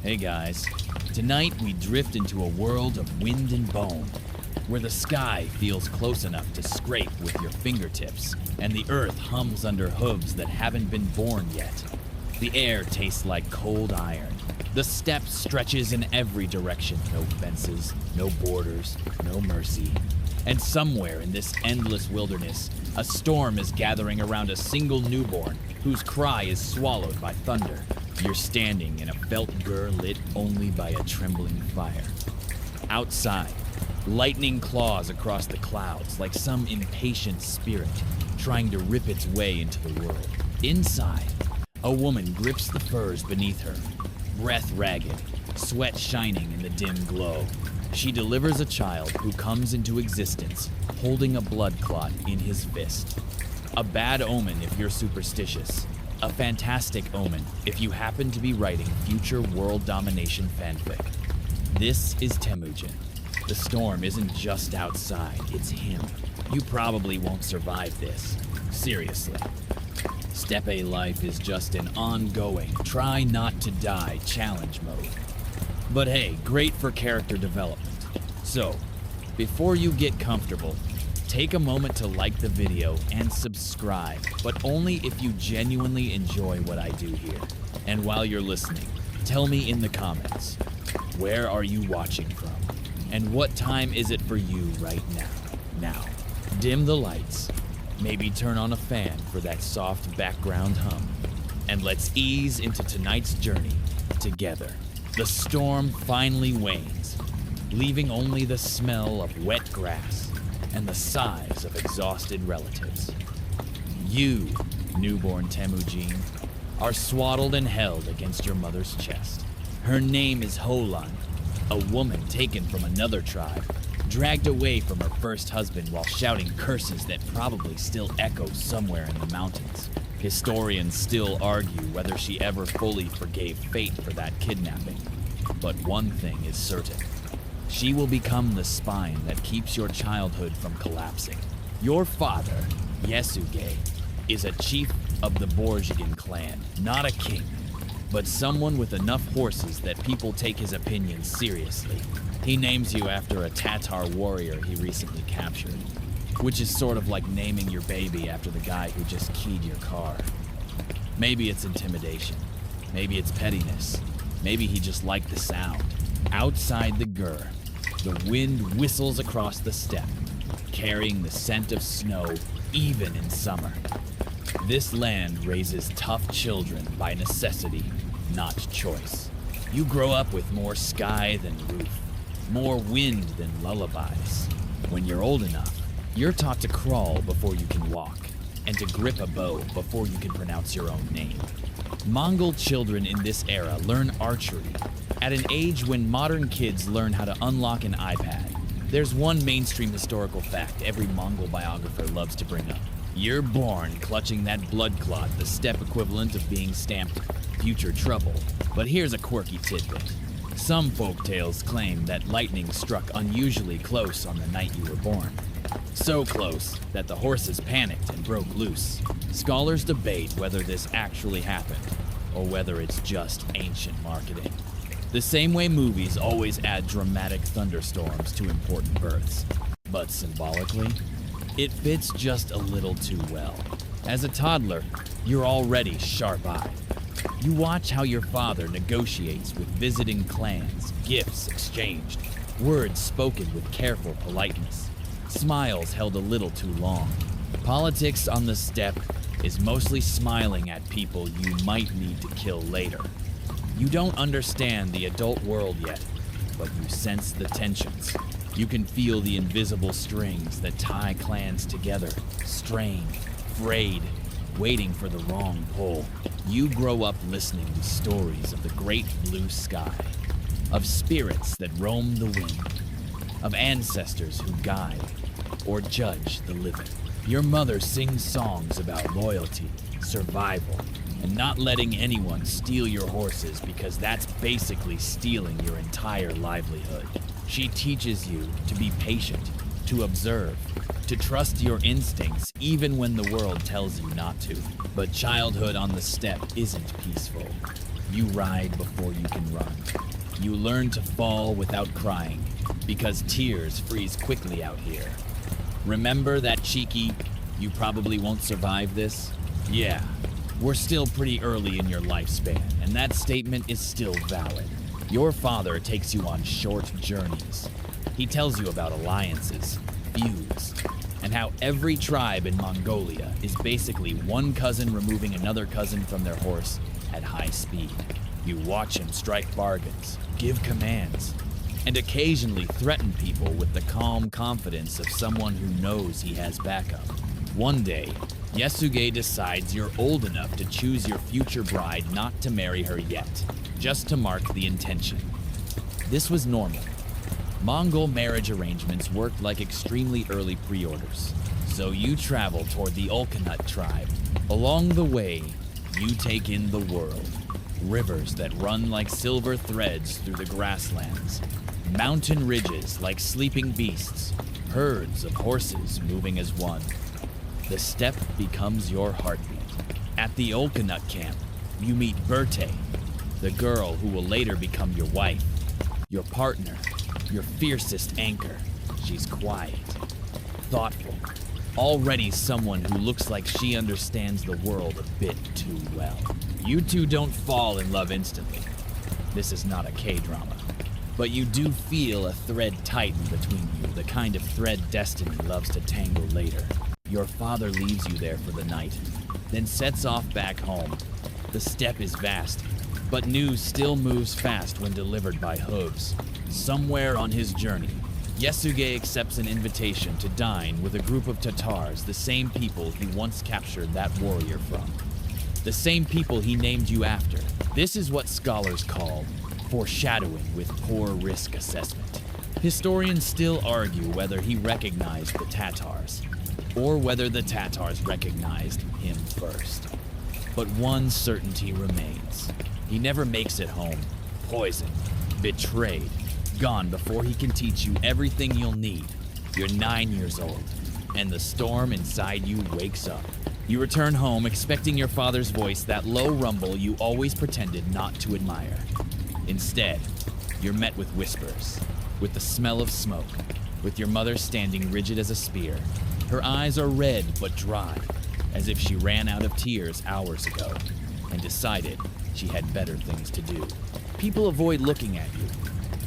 Hey guys, tonight we drift into a world of wind and bone, where the sky feels close enough to scrape with your fingertips, and the earth hums under hooves that haven't been born yet. The air tastes like cold iron. The steppe stretches in every direction, no fences, no borders, no mercy. And somewhere in this endless wilderness, a storm is gathering around a single newborn whose cry is swallowed by thunder. You're standing in a felt gur lit only by a trembling fire. Outside, lightning claws across the clouds like some impatient spirit trying to rip its way into the world. Inside, a woman grips the furs beneath her, breath ragged, sweat shining in the dim glow. She delivers a child who comes into existence holding a blood clot in his fist. A bad omen if you're superstitious. A fantastic omen if you happen to be writing future world domination fanfic. This is Temujin. The storm isn't just outside, it's him. You probably won't survive this. Seriously. Steppe life is just an ongoing, try not to die challenge mode. But hey, great for character development. So, before you get comfortable, take a moment to like the video and subscribe, but only if you genuinely enjoy what I do here. And while you're listening, tell me in the comments, where are you watching from? And what time is it for you right now? Now, dim the lights, maybe turn on a fan for that soft background hum, and let's ease into tonight's journey together. The storm finally wanes, leaving only the smell of wet grass and the sighs of exhausted relatives. You, newborn Temujin, are swaddled and held against your mother's chest. Her name is Holan, a woman taken from another tribe, dragged away from her first husband while shouting curses that probably still echo somewhere in the mountains. Historians still argue whether she ever fully forgave fate for that kidnapping. But one thing is certain. She will become the spine that keeps your childhood from collapsing. Your father, Yasuge, is a chief of the Borgigan clan, not a king, but someone with enough horses that people take his opinions seriously. He names you after a Tatar warrior he recently captured, which is sort of like naming your baby after the guy who just keyed your car. Maybe it's intimidation. Maybe it's pettiness. Maybe he just liked the sound. Outside the gur, the wind whistles across the steppe, carrying the scent of snow even in summer. This land raises tough children by necessity, not choice. You grow up with more sky than roof, more wind than lullabies. When you're old enough, you're taught to crawl before you can walk, and to grip a bow before you can pronounce your own name. Mongol children in this era learn archery at an age when modern kids learn how to unlock an iPad. There's one mainstream historical fact every Mongol biographer loves to bring up. You're born clutching that blood clot, the steppe equivalent of being stamped future trouble. But here's a quirky tidbit. Some folktales claim that lightning struck unusually close on the night you were born. So close that the horses panicked and broke loose. Scholars debate whether this actually happened, or whether it's just ancient marketing. The same way movies always add dramatic thunderstorms to important births. But symbolically, it fits just a little too well. As a toddler, you're already sharp-eyed. You watch how your father negotiates with visiting clans, gifts exchanged, words spoken with careful politeness, smiles held a little too long. Politics on the steppe is mostly smiling at people you might need to kill later. You don't understand the adult world yet, but you sense the tensions. You can feel the invisible strings that tie clans together, strained, frayed, waiting for the wrong pull. You grow up listening to stories of the great blue sky, of spirits that roam the wind, of ancestors who guide or judge the living. Your mother sings songs about loyalty, survival, and not letting anyone steal your horses because that's basically stealing your entire livelihood. She teaches you to be patient, to observe, to trust your instincts even when the world tells you not to. But childhood on the steppe isn't peaceful. You ride before you can run. You learn to fall without crying, because tears freeze quickly out here. Remember that cheeky, "You probably won't survive this"? Yeah, we're still pretty early in your lifespan, and that statement is still valid. Your father takes you on short journeys. He tells you about alliances, feuds, and how every tribe in Mongolia is basically one cousin removing another cousin from their horse at high speed. You watch him strike bargains, give commands, and occasionally threaten people with the calm confidence of someone who knows he has backup. One day, Yasuge decides you're old enough to choose your future bride not to marry her yet, just to mark the intention. This was normal. Mongol marriage arrangements worked like extremely early pre-orders, so you travel toward the Ulkanut tribe. Along the way, you take in the world. Rivers that run like silver threads through the grasslands. Mountain ridges like sleeping beasts. Herds of horses moving as one. The steppe becomes your heartbeat. At the Ulkanut camp, you meet Berthe, the girl who will later become your wife, your partner, your fiercest anchor. She's quiet, thoughtful, already someone who looks like she understands the world a bit too well. You two don't fall in love instantly. This is not a K-drama. But you do feel a thread tighten between you, the kind of thread destiny loves to tangle later. Your father leaves you there for the night, then sets off back home. The steppe is vast, but news still moves fast when delivered by hooves. Somewhere on his journey, Yasuge accepts an invitation to dine with a group of Tatars, the same people he once captured that warrior from. The same people he named you after. This is what scholars call foreshadowing with poor risk assessment. Historians still argue whether he recognized the Tatars, or whether the Tatars recognized him first. But one certainty remains. He never makes it home. Poisoned, betrayed, gone before he can teach you everything you'll need. You're 9 years old, and the storm inside you wakes up. You return home expecting your father's voice, that low rumble you always pretended not to admire. Instead, you're met with whispers, with the smell of smoke, with your mother standing rigid as a spear. Her eyes are red but dry, as if she ran out of tears hours ago and decided she had better things to do. People avoid looking at you.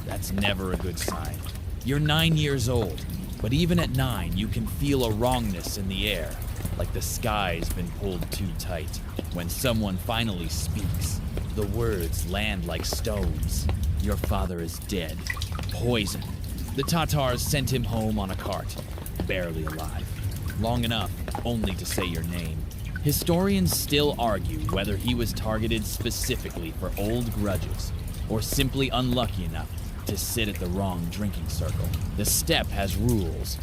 That's never a good sign. You're 9 years old, but even at 9, you can feel a wrongness in the air, like the sky's been pulled too tight. When someone finally speaks, the words land like stones. Your father is dead, poisoned. The Tatars sent him home on a cart, barely alive. Long enough only to say your name. Historians still argue whether he was targeted specifically for old grudges, or simply unlucky enough to sit at the wrong drinking circle. The steppe has rules,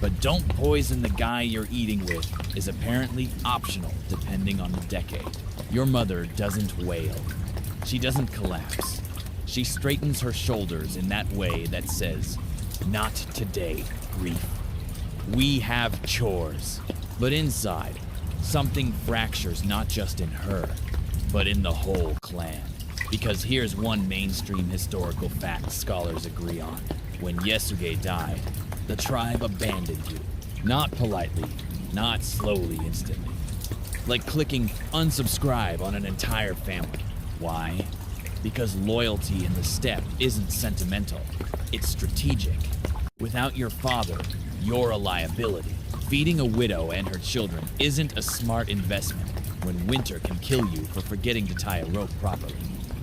but don't poison the guy you're eating with is apparently optional depending on the decade. Your mother doesn't wail. She doesn't collapse. She straightens her shoulders in that way that says, "Not today, grief. We have chores." But inside, something fractures not just in her, but in the whole clan. Because here's one mainstream historical fact scholars agree on. When Yasuge died, the tribe abandoned you. Not politely, not slowly, instantly. Like clicking unsubscribe on an entire family. Why? Because loyalty in the steppe isn't sentimental, it's strategic. Without your father, you're a liability. Feeding a widow and her children isn't a smart investment when winter can kill you for forgetting to tie a rope properly.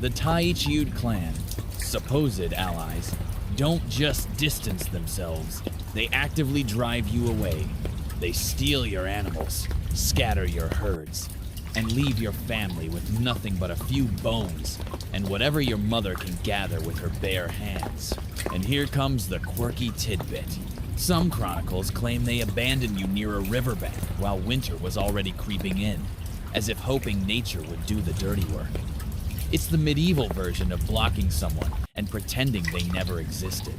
The Taichiud clan, supposed allies, don't just distance themselves, they actively drive you away. They steal your animals, scatter your herds, and leave your family with nothing but a few bones and whatever your mother can gather with her bare hands. And here comes the quirky tidbit. Some chronicles claim they abandoned you near a riverbank while winter was already creeping in, as if hoping nature would do the dirty work. It's the medieval version of blocking someone and pretending they never existed.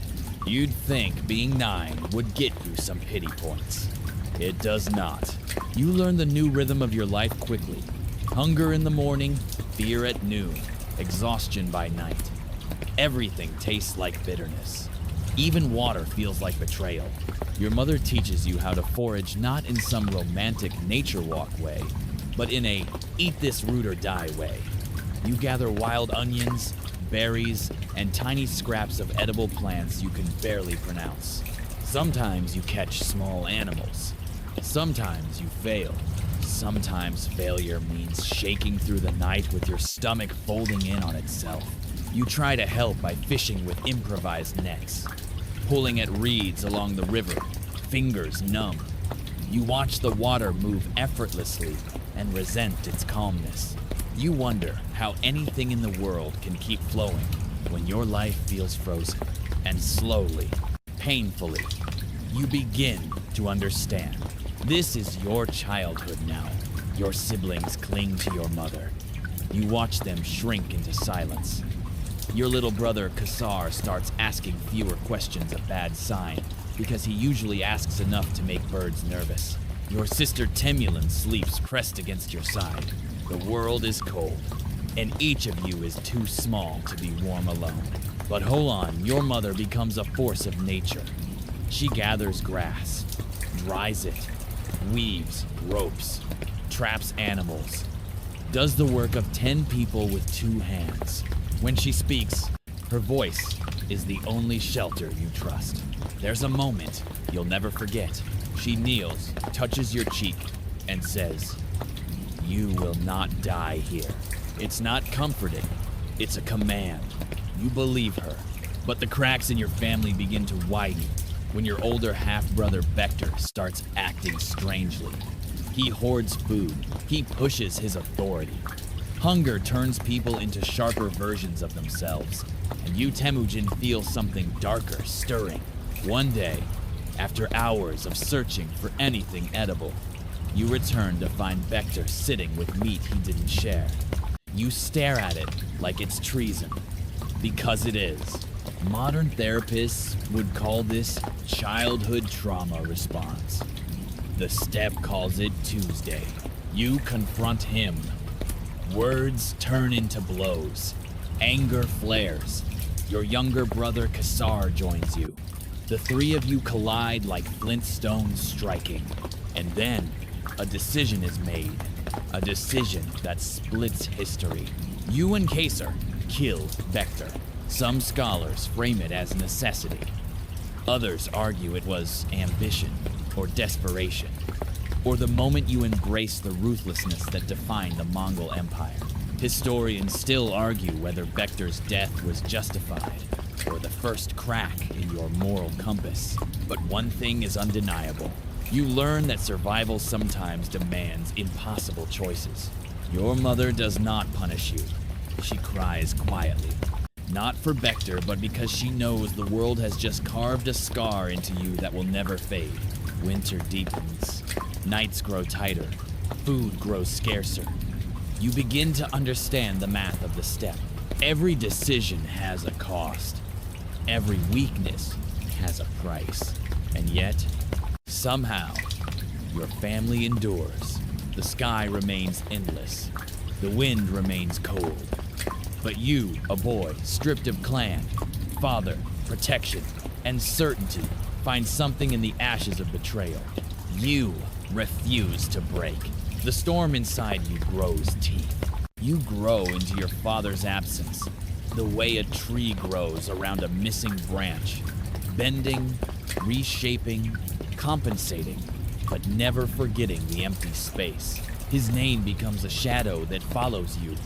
You'd think being 9 would get you some pity points. It does not. You learn the new rhythm of your life quickly. Hunger in the morning, fear at noon. exhaustion by night. Everything tastes like bitterness. Even water feels like betrayal. Your mother teaches you how to forage not in some romantic nature walk way, but in a eat this root or die way. You gather wild onions, berries, and tiny scraps of edible plants you can barely pronounce. Sometimes you catch small animals. Sometimes you fail. Sometimes failure means shaking through the night with your stomach folding in on itself. You try to help by fishing with improvised nets, pulling at reeds along the river, fingers numb. You watch the water move effortlessly and resent its calmness. You wonder how anything in the world can keep flowing when your life feels frozen. And slowly, painfully, you begin to understand. This is your childhood now. Your siblings cling to your mother. You watch them shrink into silence. Your little brother Kassar starts asking fewer questions, a bad sign, because he usually asks enough to make birds nervous. Your sister Temulin sleeps pressed against your side. The world is cold, and each of you is too small to be warm alone. But hold on, your mother becomes a force of nature. She gathers grass, dries it, weaves ropes, traps animals, does the work of 10 people with 2 hands. When she speaks, her voice is the only shelter you trust. There's a moment you'll never forget. She kneels, touches your cheek, and says, "You will not die here." It's not comforting, it's a command. You believe her, but the cracks in your family begin to widen when your older half-brother Bector starts acting strangely. He hoards food, he pushes his authority. Hunger turns people into sharper versions of themselves, and you, Temujin, feel something darker stirring. One day, after hours of searching for anything edible, you return to find Bector sitting with meat he didn't share. You stare at it like it's treason, because it is. Modern therapists would call this childhood trauma response. The steppe calls it Tuesday. You confront him. Words turn into blows. Anger flares. Your younger brother Kassar joins you. The 3 of you collide like flintstones striking. And then, a decision is made. A decision that splits history. You and Kassar kill Bector. Some scholars frame it as necessity. Others argue it was ambition or desperation, or the moment you embrace the ruthlessness that defined the Mongol Empire. Historians still argue whether Bector's death was justified or the first crack in your moral compass. But one thing is undeniable. You learn that survival sometimes demands impossible choices. Your mother does not punish you. She cries quietly. Not for Bector, but because she knows the world has just carved a scar into you that will never fade. Winter deepens. Nights grow tighter. Food grows scarcer. You begin to understand the math of the steppe. Every decision has a cost. Every weakness has a price. And yet, somehow, your family endures. The sky remains endless. The wind remains cold. But you, a boy, stripped of clan, father, protection, and certainty, find something in the ashes of betrayal. You refuse to break. The storm inside you grows teeth. You grow into your father's absence, the way a tree grows around a missing branch, bending, reshaping, compensating, but never forgetting the empty space. His name becomes a shadow that follows you,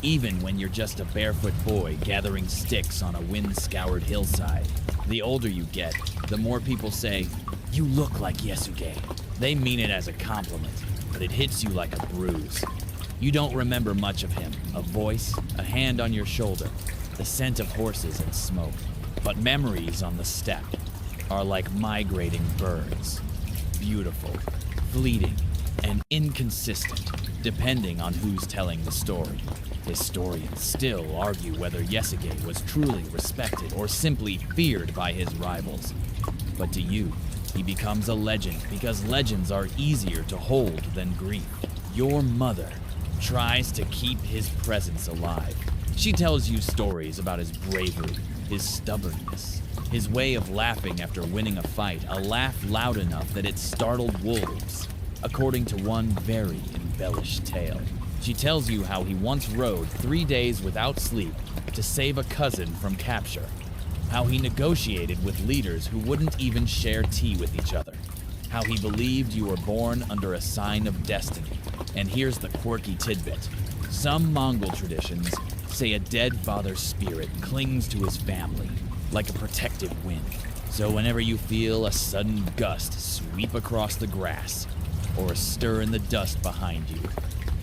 even when you're just a barefoot boy gathering sticks on a wind-scoured hillside. The older you get, the more people say, "You look like Yasuge." They mean it as a compliment, but it hits you like a bruise. You don't remember much of him, a voice, a hand on your shoulder, the scent of horses and smoke. But memories on the steppe are like migrating birds, beautiful, fleeting, and inconsistent, depending on who's telling the story. Historians still argue whether Yasuge was truly respected or simply feared by his rivals. But to you, he becomes a legend because legends are easier to hold than grief. Your mother tries to keep his presence alive, She tells you stories about his bravery, his stubbornness, his way of laughing after winning a fight, a laugh loud enough that it startled wolves, according to one very embellished tale. She tells you how he once rode 3 days without sleep to save a cousin from capture, how he negotiated with leaders who wouldn't even share tea with each other, how he believed you were born under a sign of destiny. And here's the quirky tidbit. Some Mongol traditions say a dead father's spirit clings to his family like a protective wind. So whenever you feel a sudden gust sweep across the grass or a stir in the dust behind you,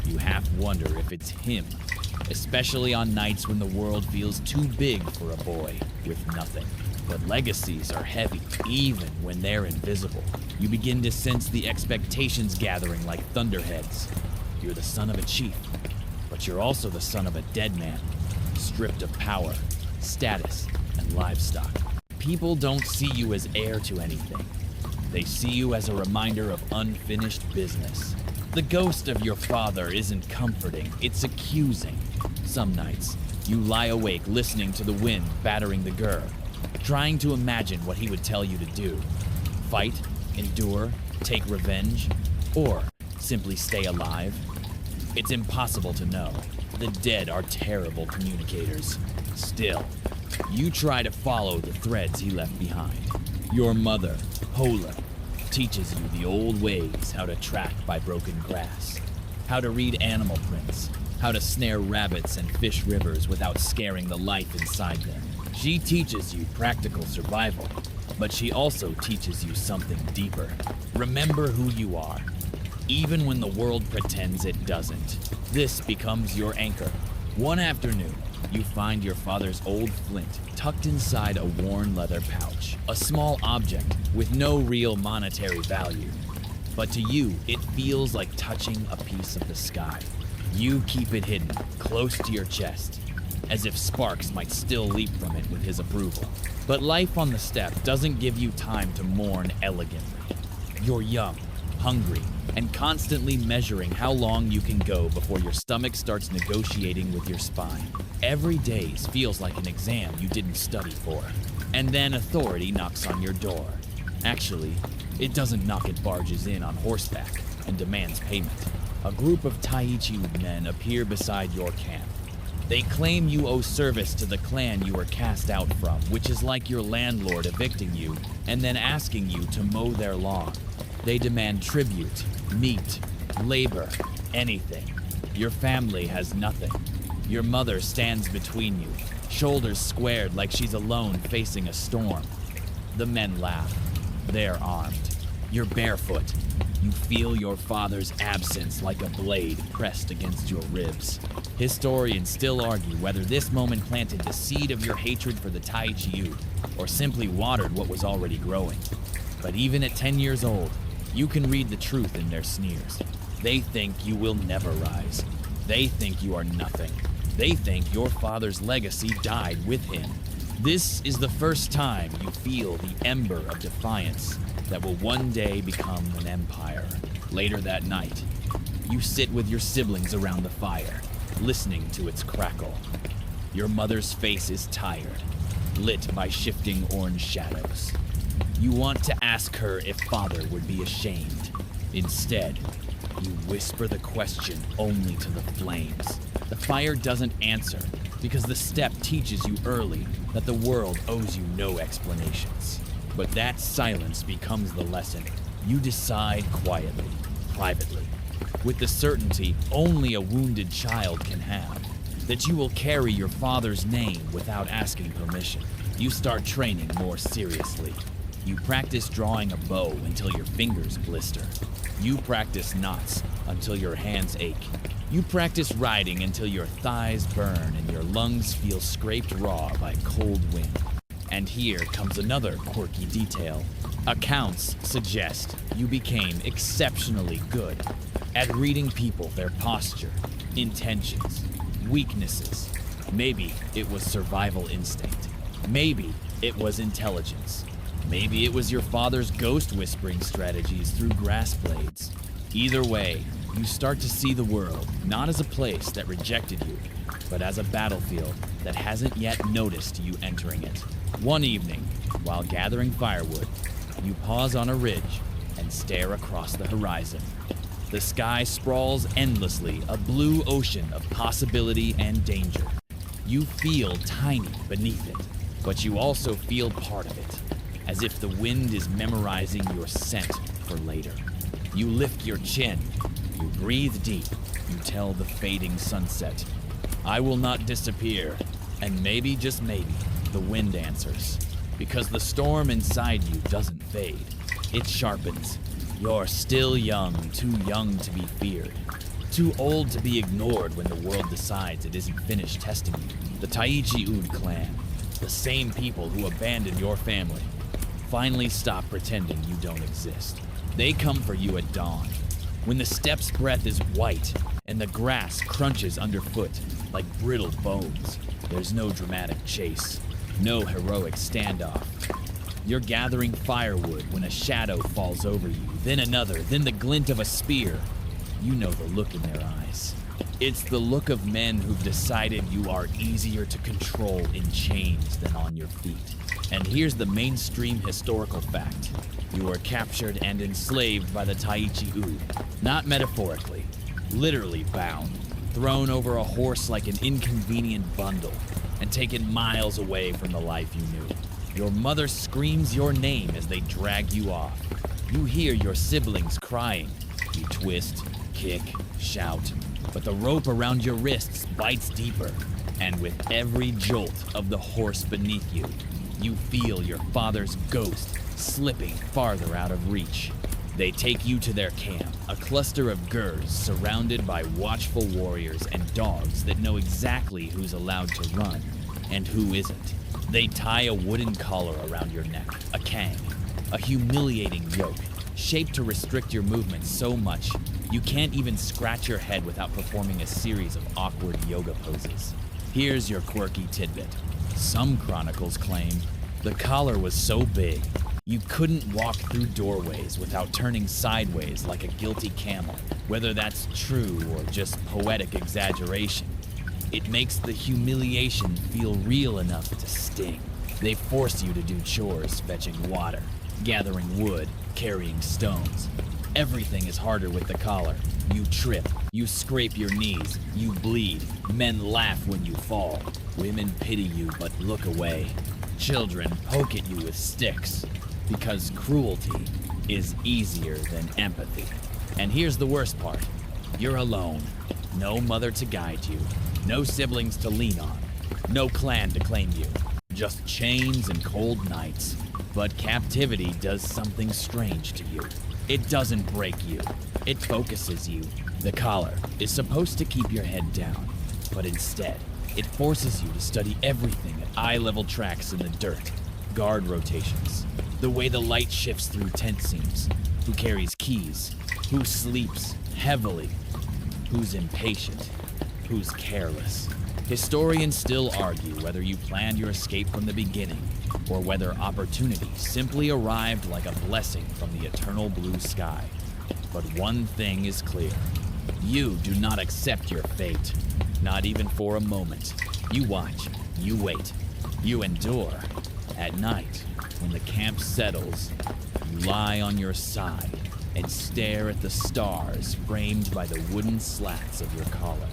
you half wonder if it's him, especially on nights when the world feels too big for a boy with nothing. But legacies are heavy, even when they're invisible. You begin to sense the expectations gathering like thunderheads. You're the son of a chief, but you're also the son of a dead man, stripped of power, status, and livestock. People don't see you as heir to anything. They see you as a reminder of unfinished business. The ghost of your father isn't comforting, it's accusing. Some nights, you lie awake listening to the wind battering the gur, trying to imagine what he would tell you to do. Fight, endure, take revenge, or simply stay alive. It's impossible to know. The dead are terrible communicators. Still, you try to follow the threads he left behind. Your mother, Hola, teaches you the old ways, how to track by broken grass, how to read animal prints, how to snare rabbits and fish rivers without scaring the life inside them. She teaches you practical survival, but she also teaches you something deeper. Remember who you are, even when the world pretends it doesn't. This becomes your anchor. One afternoon, you find your father's old flint tucked inside a worn leather pouch, a small object with no real monetary value. But to you, it feels like touching a piece of the sky. You keep it hidden, close to your chest, as if sparks might still leap from it with his approval. But life on the steppe doesn't give you time to mourn elegantly. You're young, hungry, and constantly measuring how long you can go before your stomach starts negotiating with your spine. Every day feels like an exam you didn't study for. And then authority knocks on your door. Actually, it doesn't knock, it barges in on horseback and demands payment. A group of Taichi men appear beside your camp. They claim you owe service to the clan you were cast out from, which is like your landlord evicting you and then asking you to mow their lawn. They demand tribute, meat, labor, anything. Your family has nothing. Your mother stands between you, shoulders squared like she's alone facing a storm. The men laugh. They're armed. You're barefoot. You feel your father's absence like a blade pressed against your ribs. Historians still argue whether this moment planted the seed of your hatred for the Taichi or simply watered what was already growing. But even at 10 years old, you can read the truth in their sneers. They think you will never rise. They think you are nothing. They think your father's legacy died with him. This is the first time you feel the ember of defiance that will one day become an empire. Later that night, you sit with your siblings around the fire, listening to its crackle. Your mother's face is tired, lit by shifting orange shadows. You want to ask her if father would be ashamed. Instead, you whisper the question only to the flames. The fire doesn't answer because the steppe teaches you early that the world owes you no explanations. But that silence becomes the lesson. You decide quietly, privately, with the certainty only a wounded child can have, that you will carry your father's name without asking permission. You start training more seriously. You practice drawing a bow until your fingers blister. You practice knots until your hands ache. You practice riding until your thighs burn and your lungs feel scraped raw by cold wind. And here comes another quirky detail. Accounts suggest you became exceptionally good at reading people, their posture, intentions, weaknesses. Maybe it was survival instinct. Maybe it was intelligence. Maybe it was your father's ghost whispering strategies through grass blades. Either way, you start to see the world not as a place that rejected you, but as a battlefield that hasn't yet noticed you entering it. One evening, while gathering firewood, you pause on a ridge and stare across the horizon. The sky sprawls endlessly, a blue ocean of possibility and danger. You feel tiny beneath it, but you also feel part of it, as if the wind is memorizing your scent for later. You lift your chin, you breathe deep, you tell the fading sunset, "I will not disappear," and maybe, just maybe, the wind answers, because the storm inside you doesn't fade. It sharpens. You're still young, too young to be feared, too old to be ignored when the world decides it isn't finished testing you. The Taichi Ud clan, the same people who abandoned your family, finally stop pretending you don't exist. They come for you at dawn, when the steppe's breath is white and the grass crunches underfoot like brittle bones. There's no dramatic chase, no heroic standoff. You're gathering firewood when a shadow falls over you, then another, then the glint of a spear. You know the look in their eyes. It's the look of men who've decided you are easier to control in chains than on your feet. And here's the mainstream historical fact. You were captured and enslaved by the Taichi Ud. Not metaphorically, literally bound, thrown over a horse like an inconvenient bundle, and taken miles away from the life you knew. Your mother screams your name as they drag you off. You hear your siblings crying. You twist, kick, shout, but the rope around your wrists bites deeper, and with every jolt of the horse beneath you, you feel your father's ghost slipping farther out of reach. They take you to their camp, a cluster of gurs surrounded by watchful warriors and dogs that know exactly who's allowed to run and who isn't. They tie a wooden collar around your neck, a kang, a humiliating yoke, shaped to restrict your movements so much you can't even scratch your head without performing a series of awkward yoga poses. Here's your quirky tidbit. Some chronicles claim the collar was so big you couldn't walk through doorways without turning sideways like a guilty camel. Whether that's true or just poetic exaggeration, it makes the humiliation feel real enough to sting. They force you to do chores, fetching water, gathering wood, carrying stones. Everything is harder with the collar. You trip, you scrape your knees, you bleed. Men laugh when you fall. Women pity you but look away. Children poke at you with sticks, because cruelty is easier than empathy. And here's the worst part. You're alone. No mother to guide you. No siblings to lean on. No clan to claim you. Just chains and cold nights. But captivity does something strange to you. It doesn't break you. It focuses you. The collar is supposed to keep your head down, but instead, it forces you to study everything at eye-level tracks in the dirt. Guard rotations, the way the light shifts through tent seams, who carries keys, who sleeps heavily, who's impatient, who's careless. Historians still argue whether you planned your escape from the beginning, or whether opportunity simply arrived like a blessing from the eternal blue sky. But one thing is clear. You do not accept your fate, not even for a moment. You watch, you wait, you endure. At night, when the camp settles, you lie on your side and stare at the stars framed by the wooden slats of your collar.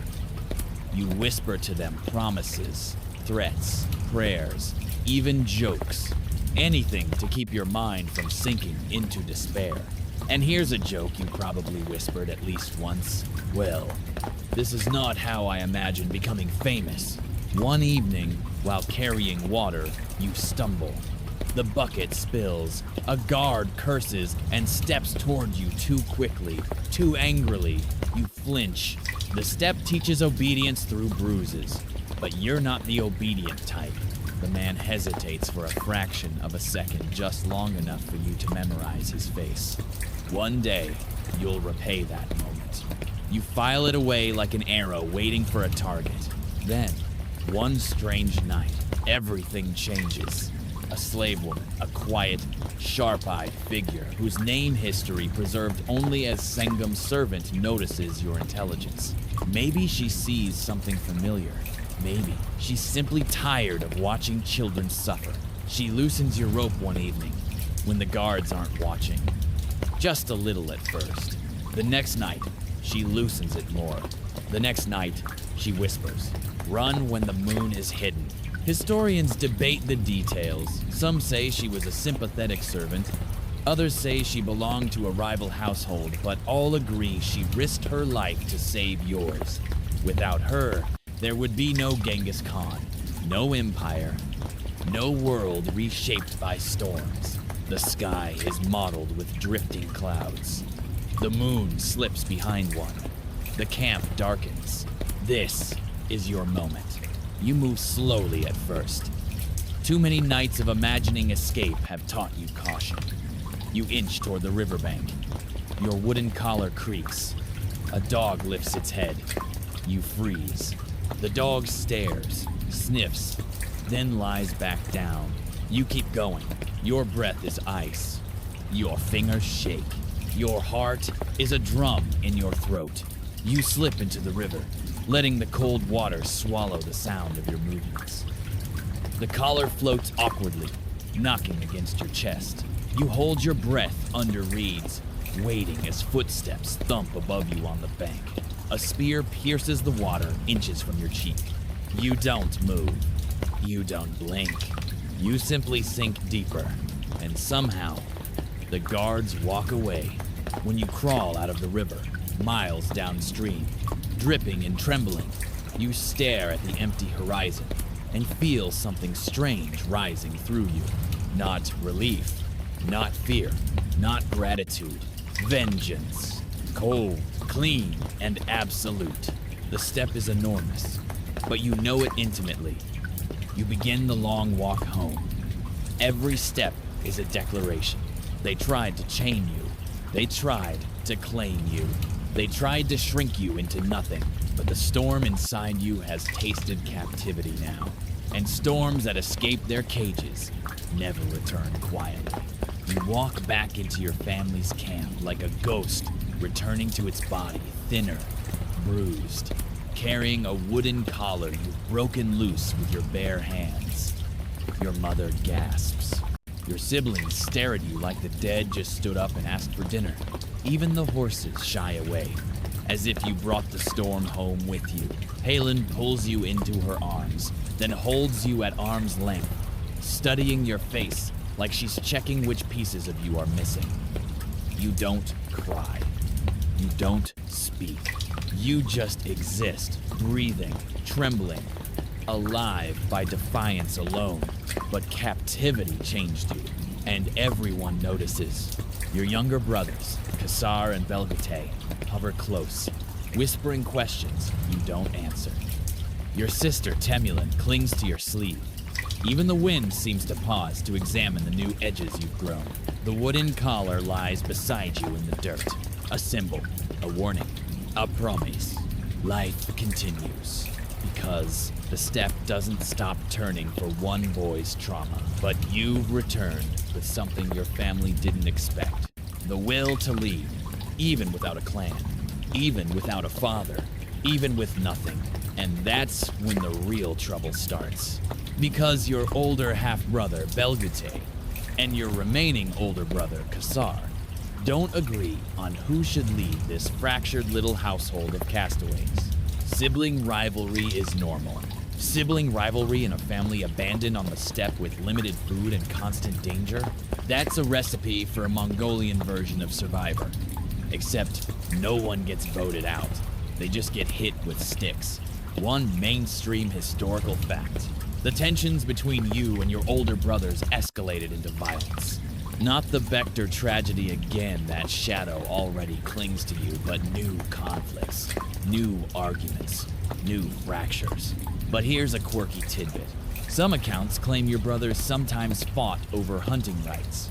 You whisper to them promises, threats, prayers, even jokes. Anything to keep your mind from sinking into despair. And here's a joke you probably whispered at least once. Well, this is not how I imagine becoming famous. One evening, while carrying water, you stumble. The bucket spills, a guard curses and steps toward you too quickly, too angrily. You flinch. The steppe teaches obedience through bruises, but you're not the obedient type. The man hesitates for a fraction of a second, just long enough for you to memorize his face. One day, you'll repay that moment. You file it away like an arrow waiting for a target. Then, one strange night, everything changes. A slave woman, a quiet, sharp-eyed figure whose name history preserved only as Sengem's servant notices your intelligence. Maybe she sees something familiar. Maybe she's simply tired of watching children suffer. She loosens your rope one evening when the guards aren't watching. Just a little at first. The next night, she loosens it more. The next night, she whispers, "Run when the moon is hidden." Historians debate the details. Some say she was a sympathetic servant. Others say she belonged to a rival household, but all agree she risked her life to save yours. Without her, there would be no Genghis Khan, no empire, no world reshaped by storms. The sky is mottled with drifting clouds. The moon slips behind one. The camp darkens. This is your moment. You move slowly at first. Too many nights of imagining escape have taught you caution. You inch toward the riverbank. Your wooden collar creaks. A dog lifts its head. You freeze. The dog stares, sniffs, then lies back down. You keep going. Your breath is ice. Your fingers shake. Your heart is a drum in your throat. You slip into the river, letting the cold water swallow the sound of your movements. The collar floats awkwardly, knocking against your chest. You hold your breath under reeds, waiting as footsteps thump above you on the bank. A spear pierces the water inches from your cheek. You don't move. You don't blink. You simply sink deeper, and somehow, the guards walk away. When you crawl out of the river, miles downstream, dripping and trembling, you stare at the empty horizon and feel something strange rising through you. Not relief, not fear, not gratitude. Vengeance. Cold, clean, and absolute. The steppe is enormous, but you know it intimately. You begin the long walk home. Every step is a declaration. They tried to chain you. They tried to claim you. They tried to shrink you into nothing, but the storm inside you has tasted captivity now. And storms that escape their cages never return quietly. You walk back into your family's camp like a ghost returning to its body, thinner, bruised, carrying a wooden collar you've broken loose with your bare hands. Your mother gasps. Your siblings stare at you like the dead just stood up and asked for dinner. Even the horses shy away, as if you brought the storm home with you. Helen pulls you into her arms, then holds you at arm's length, studying your face like she's checking which pieces of you are missing. You don't cry. You don't speak. You just exist, breathing, trembling, alive by defiance alone. But captivity changed you, and everyone notices. Your younger brothers, Kassar and Belgate, hover close, whispering questions you don't answer. Your sister, Temulin, clings to your sleeve. Even the wind seems to pause to examine the new edges you've grown. The wooden collar lies beside you in the dirt. A symbol, a warning, a promise. Life continues. Because the steppe doesn't stop turning for one boy's trauma. But you've returned with something your family didn't expect. The will to lead, even without a clan, even without a father, even with nothing. And that's when the real trouble starts. Because your older half-brother, Belgate, and your remaining older brother, Kassar, don't agree on who should lead this fractured little household of castaways. Sibling rivalry is normal. Sibling rivalry in a family abandoned on the steppe with limited food and constant danger? That's a recipe for a Mongolian version of Survivor. Except no one gets voted out. They just get hit with sticks. One mainstream historical fact. The tensions between you and your older brothers escalated into violence. Not the Bector tragedy again, that shadow already clings to you, but new conflicts, new arguments, new fractures. But here's a quirky tidbit. Some accounts claim your brothers sometimes fought over hunting rights,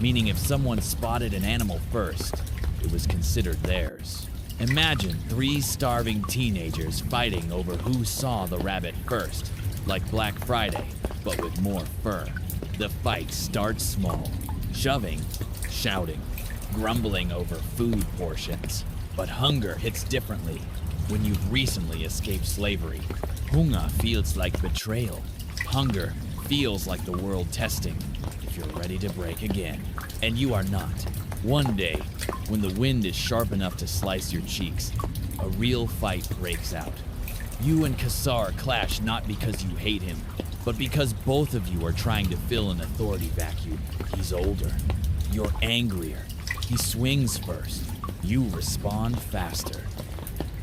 meaning if someone spotted an animal first, it was considered theirs. Imagine 3 starving teenagers fighting over who saw the rabbit first, like Black Friday, but with more fur. The fight starts small. Shoving, shouting, grumbling over food portions. But hunger hits differently. when you've recently escaped slavery. Hunger feels like betrayal. Hunger feels like the world testing if you're ready to break again. And you are not. One day, when the wind is sharp enough to slice your cheeks, a real fight breaks out. You and Kassar clash not because you hate him, but because both of you are trying to fill an authority vacuum. He's older. You're angrier. He swings first. You respond faster.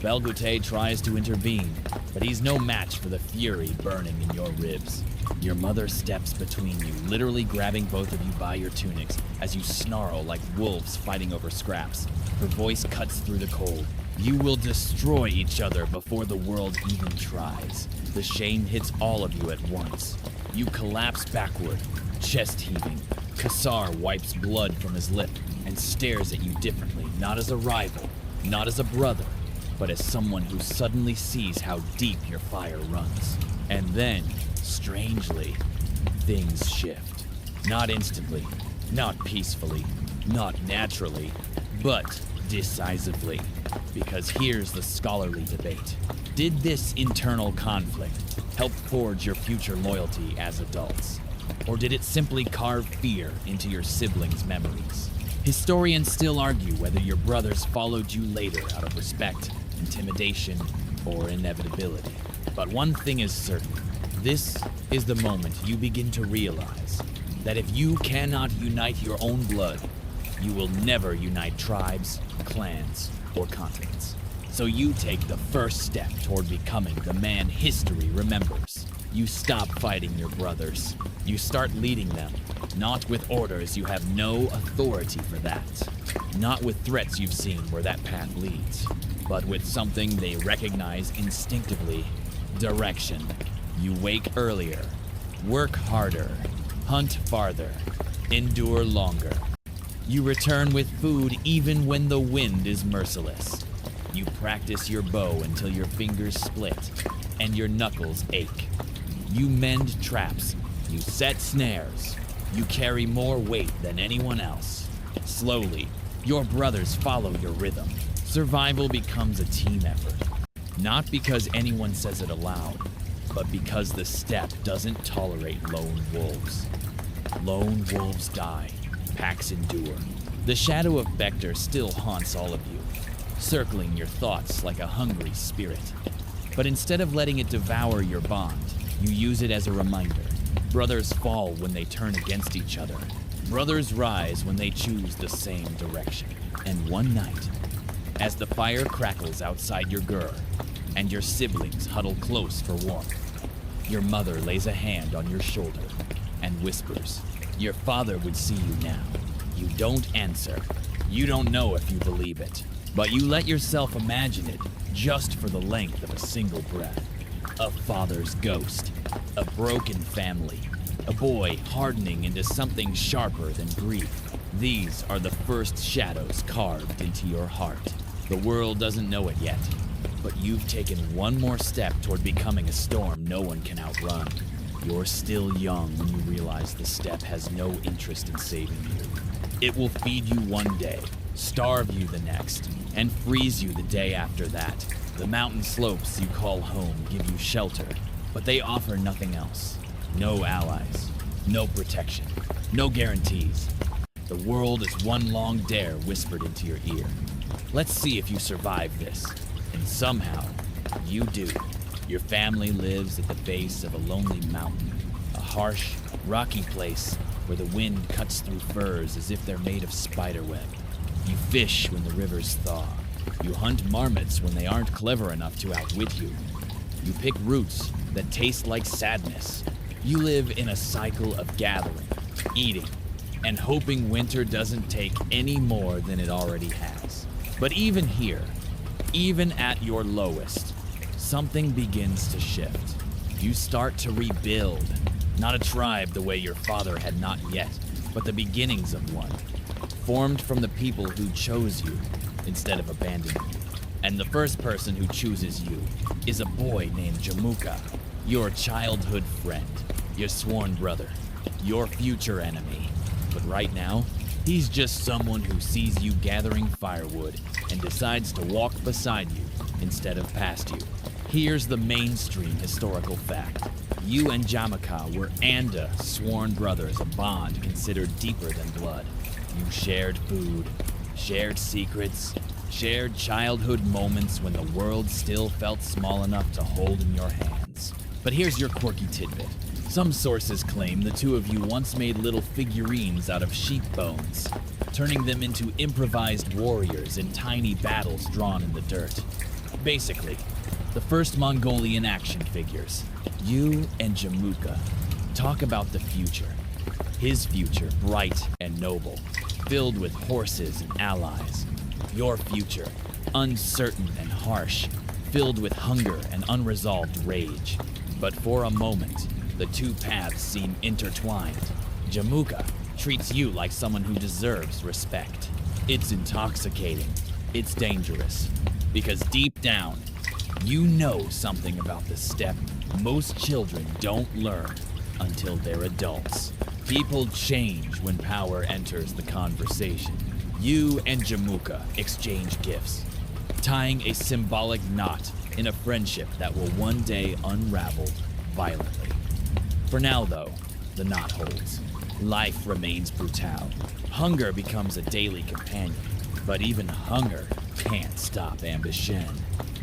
Belgute tries to intervene, but he's no match for the fury burning in your ribs. Your mother steps between you, literally grabbing both of you by your tunics as you snarl like wolves fighting over scraps. Her voice cuts through the cold. You will destroy each other before the world even tries. The shame hits all of you at once. You collapse backward, chest heaving. Kassar wipes blood from his lip and stares at you differently, not as a rival, not as a brother, but as someone who suddenly sees how deep your fire runs. And then, strangely, things shift. Not instantly, not peacefully, not naturally, but decisively. Because here's the scholarly debate. Did this internal conflict help forge your future loyalty as adults? Or did it simply carve fear into your siblings' memories? Historians still argue whether your brothers followed you later out of respect, intimidation, or inevitability. But one thing is certain. This is the moment you begin to realize that if you cannot unite your own blood, you will never unite tribes, clans, or continents. So you take the first step toward becoming the man history remembers. You stop fighting your brothers. You start leading them, not with orders. You have no authority for that. Not with threats you've seen where that path leads, but with something they recognize instinctively: direction. You wake earlier, work harder, hunt farther, endure longer. You return with food even when the wind is merciless. You practice your bow until your fingers split and your knuckles ache. You mend traps. You set snares. You carry more weight than anyone else. Slowly, your brothers follow your rhythm. Survival becomes a team effort. Not because anyone says it aloud, but because the steppe doesn't tolerate lone wolves. Lone wolves die. Packs endure. The shadow of Bector still haunts all of you, circling your thoughts like a hungry spirit. But instead of letting it devour your bond, you use it as a reminder. Brothers fall when they turn against each other. Brothers rise when they choose the same direction. And one night, as the fire crackles outside your gur, and your siblings huddle close for warmth, your mother lays a hand on your shoulder and whispers, "Your father would see you now." You don't answer. You don't know if you believe it, but you let yourself imagine it just for the length of a single breath. A father's ghost, a broken family, a boy hardening into something sharper than grief. These are the first shadows carved into your heart. The world doesn't know it yet, but you've taken one more step toward becoming a storm no one can outrun. You're still young when you realize the steppe has no interest in saving you. It will feed you one day, starve you the next, and freeze you the day after that. The mountain slopes you call home give you shelter, but they offer nothing else. No allies, no protection, no guarantees. The world is one long dare whispered into your ear. Let's see if you survive this. And somehow, you do. Your family lives at the base of a lonely mountain, a harsh, rocky place where the wind cuts through firs as if they're made of spiderweb. You fish when the rivers thaw. You hunt marmots when they aren't clever enough to outwit you. You pick roots that taste like sadness. You live in a cycle of gathering, eating, and hoping winter doesn't take any more than it already has. But even here, even at your lowest, something begins to shift. You start to rebuild. Not a tribe the way your father had not yet, but the beginnings of one. Formed from the people who chose you instead of abandoning you. And the first person who chooses you is a boy named Jamuka, your childhood friend, your sworn brother, your future enemy. But right now, he's just someone who sees you gathering firewood and decides to walk beside you instead of past you. Here's the mainstream historical fact. You and Jamaka were Anda, sworn brothers, a bond considered deeper than blood. You shared food, shared secrets, shared childhood moments when the world still felt small enough to hold in your hands. But here's your quirky tidbit. Some sources claim the two of you once made little figurines out of sheep bones, turning them into improvised warriors in tiny battles drawn in the dirt. Basically, the first Mongolian action figures. You and Jamaka talk about the future. His future, bright and noble, filled with horses and allies. Your future, uncertain and harsh, filled with hunger and unresolved rage. But for a moment, the two paths seem intertwined. Jamaka treats you like someone who deserves respect. It's intoxicating. It's dangerous. Because deep down, you know something about the steppe most children don't learn until they're adults. People change when power enters the conversation. You and Jamaka exchange gifts, tying a symbolic knot in a friendship that will one day unravel violently. For now, though, the knot holds. Life remains brutal. Hunger becomes a daily companion, but even hunger can't stop ambition.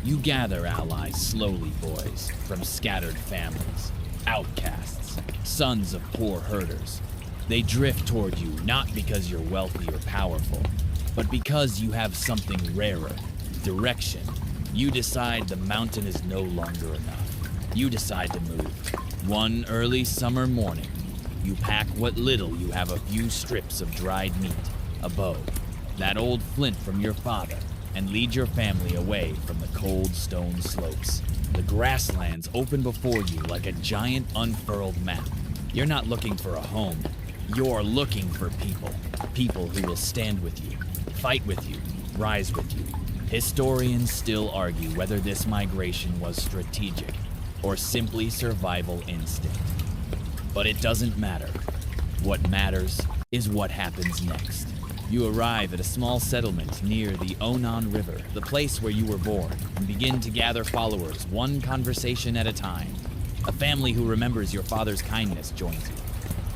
You gather allies slowly, boys, from scattered families, outcasts, sons of poor herders. They drift toward you not because you're wealthy or powerful, but because you have something rarer, direction. You decide the mountain is no longer enough. You decide to move. One early summer morning, you pack what little you have, a few strips of dried meat, a bow, that old flint from your father, and lead your family away from the cold stone slopes. The grasslands open before you like a giant unfurled map. You're not looking for a home. You're looking for people. People who will stand with you, fight with you, rise with you. Historians still argue whether this migration was strategic or simply survival instinct. But it doesn't matter. What matters is what happens next. You arrive at a small settlement near the Onan River, the place where you were born, and begin to gather followers, one conversation at a time. A family who remembers your father's kindness joins you.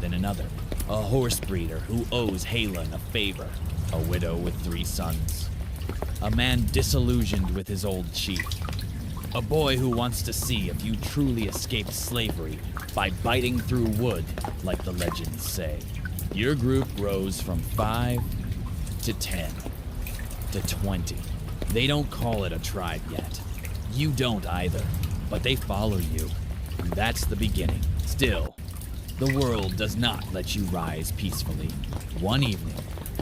Then another, a horse breeder who owes Halen a favor, a widow with 3 sons. A man disillusioned with his old chief. A boy who wants to see if you truly escaped slavery by biting through wood, like the legends say. Your group grows from 5 to 10 to 20. They don't call it a tribe yet. You don't either, but they follow you. And that's the beginning. Still, the world does not let you rise peacefully. One evening,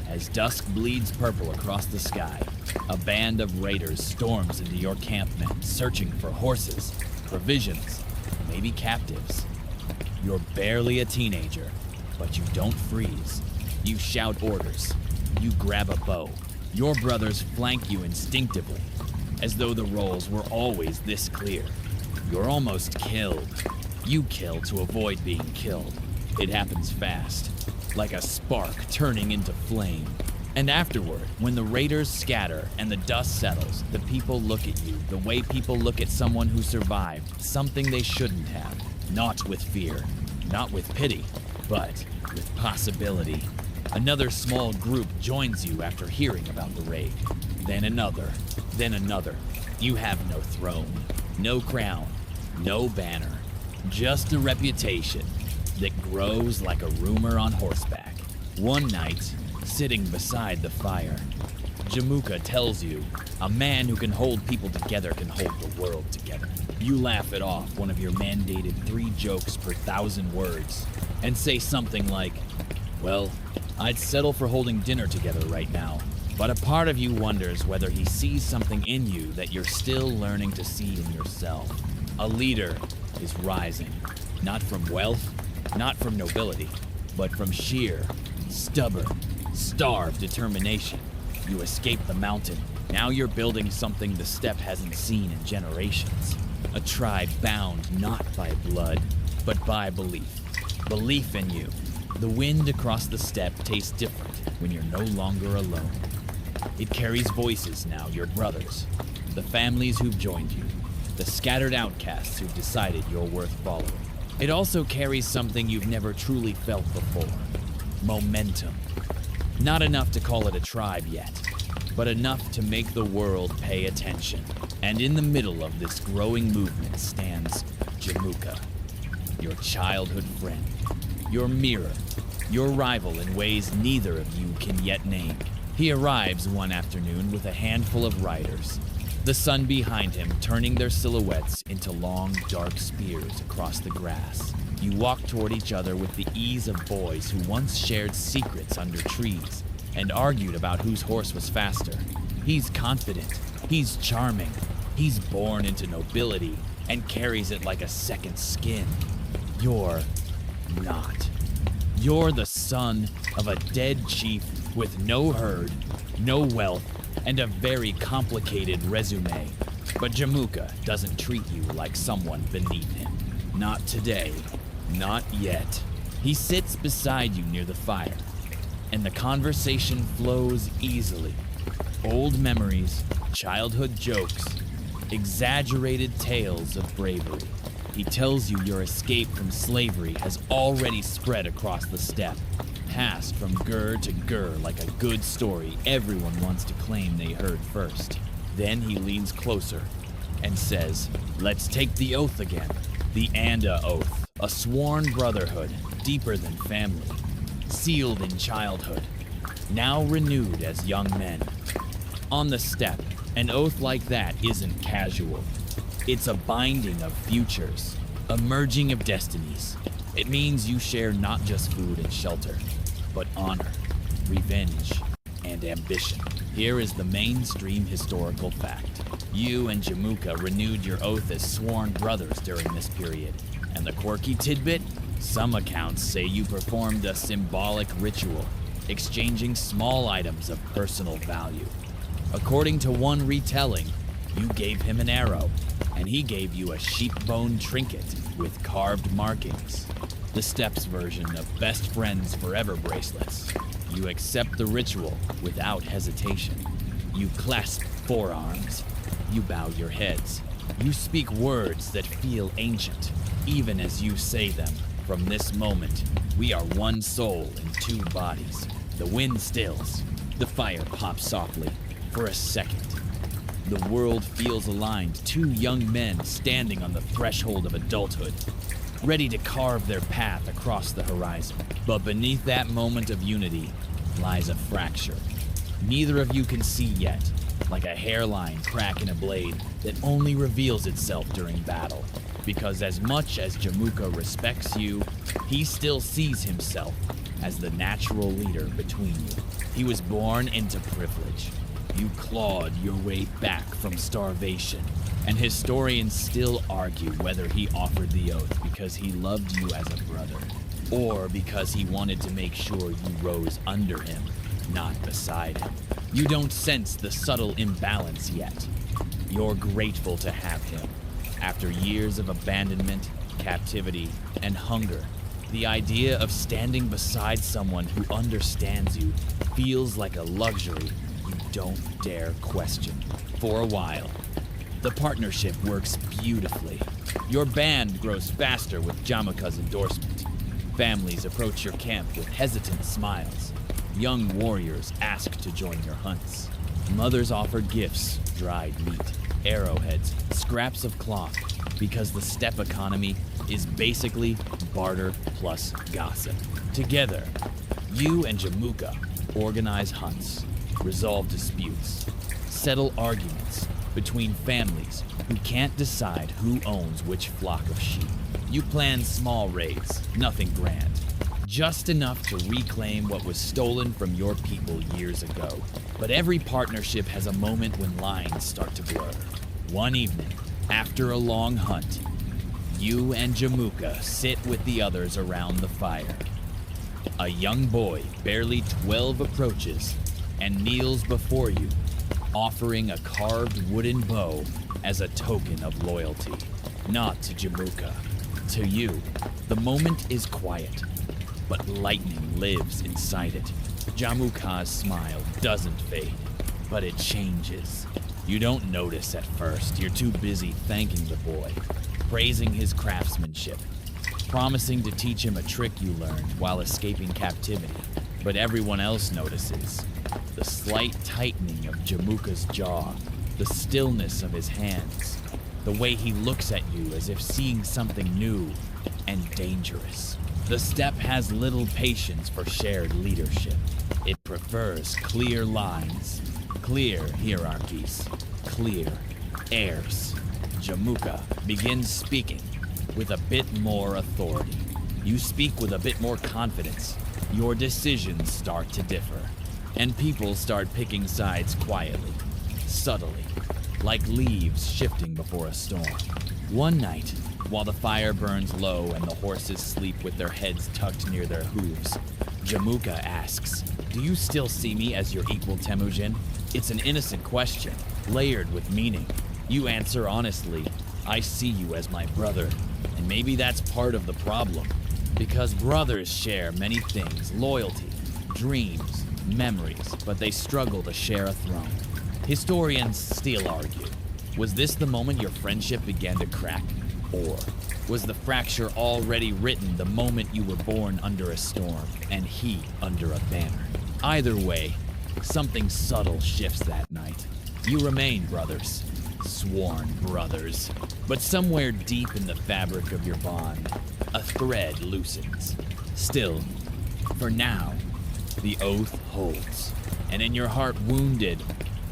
as dusk bleeds purple across the sky, a band of raiders storms into your campment, searching for horses, provisions, maybe captives. You're barely a teenager, but you don't freeze. You shout orders. You grab a bow. Your brothers flank you instinctively, as though the roles were always this clear. You're almost killed. You kill to avoid being killed. It happens fast, like a spark turning into flame. And afterward, when the raiders scatter and the dust settles, the people look at you the way people look at someone who survived something they shouldn't have. Not with fear, not with pity, but with possibility. Another small group joins you after hearing about the raid. Then another, then another. You have no throne, no crown, no banner, just a reputation that grows like a rumor on horseback. One night, sitting beside the fire, Jamaka tells you, a man who can hold people together can hold the world together. You laugh it off, one of your mandated 3 jokes per 1,000 words, and say something like, well, I'd settle for holding dinner together right now, but a part of you wonders whether he sees something in you that you're still learning to see in yourself. A leader is rising, not from wealth, not from nobility, but from sheer, stubborn, starved determination. You escape the mountain. Now you're building something the steppe hasn't seen in generations. A tribe bound not by blood, but by belief. Belief in you. The wind across the steppe tastes different when you're no longer alone. It carries voices now, your brothers. the families who've joined you, the scattered outcasts who've decided you're worth following. It also carries something you've never truly felt before: momentum. Not enough to call it a tribe yet, but enough to make the world pay attention. And in the middle of this growing movement stands Jamuka, your childhood friend, your mirror, your rival in ways neither of you can yet name. He arrives one afternoon with a handful of riders, the sun behind him turning their silhouettes into long, dark spears across the grass. You walk toward each other with the ease of boys who once shared secrets under trees and argued about whose horse was faster. He's confident, he's charming, he's born into nobility and carries it like a second skin. You're not. You're the son of a dead chief with no herd, no wealth, and a very complicated resume. But Jamuka doesn't treat you like someone beneath him. Not today. Not yet. He sits beside you near the fire, and the conversation flows easily. Old memories, childhood jokes, exaggerated tales of bravery. He tells you your escape from slavery has already spread across the steppe, passed from gur to gur like a good story everyone wants to claim they heard first. Then he leans closer and says, "Let's take the oath again. The Anda Oath, a sworn brotherhood deeper than family, sealed in childhood, now renewed as young men. On the steppe, an oath like that isn't casual. It's a binding of futures, a merging of destinies. It means you share not just food and shelter, but honor, revenge, and ambition." Here is the mainstream historical fact. You and Jamuka renewed your oath as sworn brothers during this period. And the quirky tidbit? Some accounts say you performed a symbolic ritual, exchanging small items of personal value. According to one retelling, you gave him an arrow, and he gave you a sheep bone trinket with carved markings. The steppe's version of best friends forever bracelets. You accept the ritual without hesitation. You clasp forearms. You bow your heads. You speak words that feel ancient, even as you say them. From this moment, we are one soul in two bodies. The wind stills. The fire pops softly. For a second, the world feels aligned. Two young men standing on the threshold of adulthood, ready to carve their path across the horizon. But beneath that moment of unity lies a fracture. Neither of you can see yet, like a hairline crack in a blade that only reveals itself during battle. Because as much as Jamuka respects you, he still sees himself as the natural leader between you. He was born into privilege. You clawed your way back from starvation, and historians still argue whether he offered the oath because he loved you as a brother, or because he wanted to make sure you rose under him, not beside him. You don't sense the subtle imbalance yet. You're grateful to have him. After years of abandonment, captivity, and hunger, the idea of standing beside someone who understands you feels like a luxury you don't dare question. For a while, the partnership works beautifully. Your band grows faster with Jamuka's endorsement. Families approach your camp with hesitant smiles. Young warriors ask to join your hunts. Mothers offer gifts, dried meat, arrowheads, scraps of cloth, because the steppe economy is basically barter plus gossip. Together, you and Jamuka organize hunts, resolve disputes, settle arguments between families who can't decide who owns which flock of sheep. You plan small raids, nothing grand, just enough to reclaim what was stolen from your people years ago. But every partnership has a moment when lines start to blur. One evening, after a long hunt, you and Jamuka sit with the others around the fire. A young boy, barely 12, approaches and kneels before you, offering a carved wooden bow as a token of loyalty. Not to Jamuka, to you. The moment is quiet, but lightning lives inside it. Jamuka's smile doesn't fade, but it changes. You don't notice at first. You're too busy thanking the boy, praising his craftsmanship, promising to teach him a trick you learned while escaping captivity. But everyone else notices the slight tightening of Jamuka's jaw, the stillness of his hands, the way he looks at you as if seeing something new and dangerous. The steppe has little patience for shared leadership. It prefers clear lines, clear hierarchies, clear heirs. Jamuka begins speaking with a bit more authority. You speak with a bit more confidence. Your decisions start to differ, and people start picking sides quietly, subtly, like leaves shifting before a storm. One night, while the fire burns low and the horses sleep with their heads tucked near their hooves, Jamuka asks, "Do you still see me as your equal, Temujin?" It's an innocent question, layered with meaning. You answer honestly, "I see you as my brother." And maybe that's part of the problem, because brothers share many things: loyalty, dreams, memories, but they struggle to share a throne. Historians still argue, was this the moment your friendship began to crack? Or was the fracture already written the moment you were born under a storm and he under a banner? Either way, something subtle shifts that night. You remain brothers, sworn brothers, but somewhere deep in the fabric of your bond, a thread loosens. Still, for now, the oath holds. And in your heart, wounded,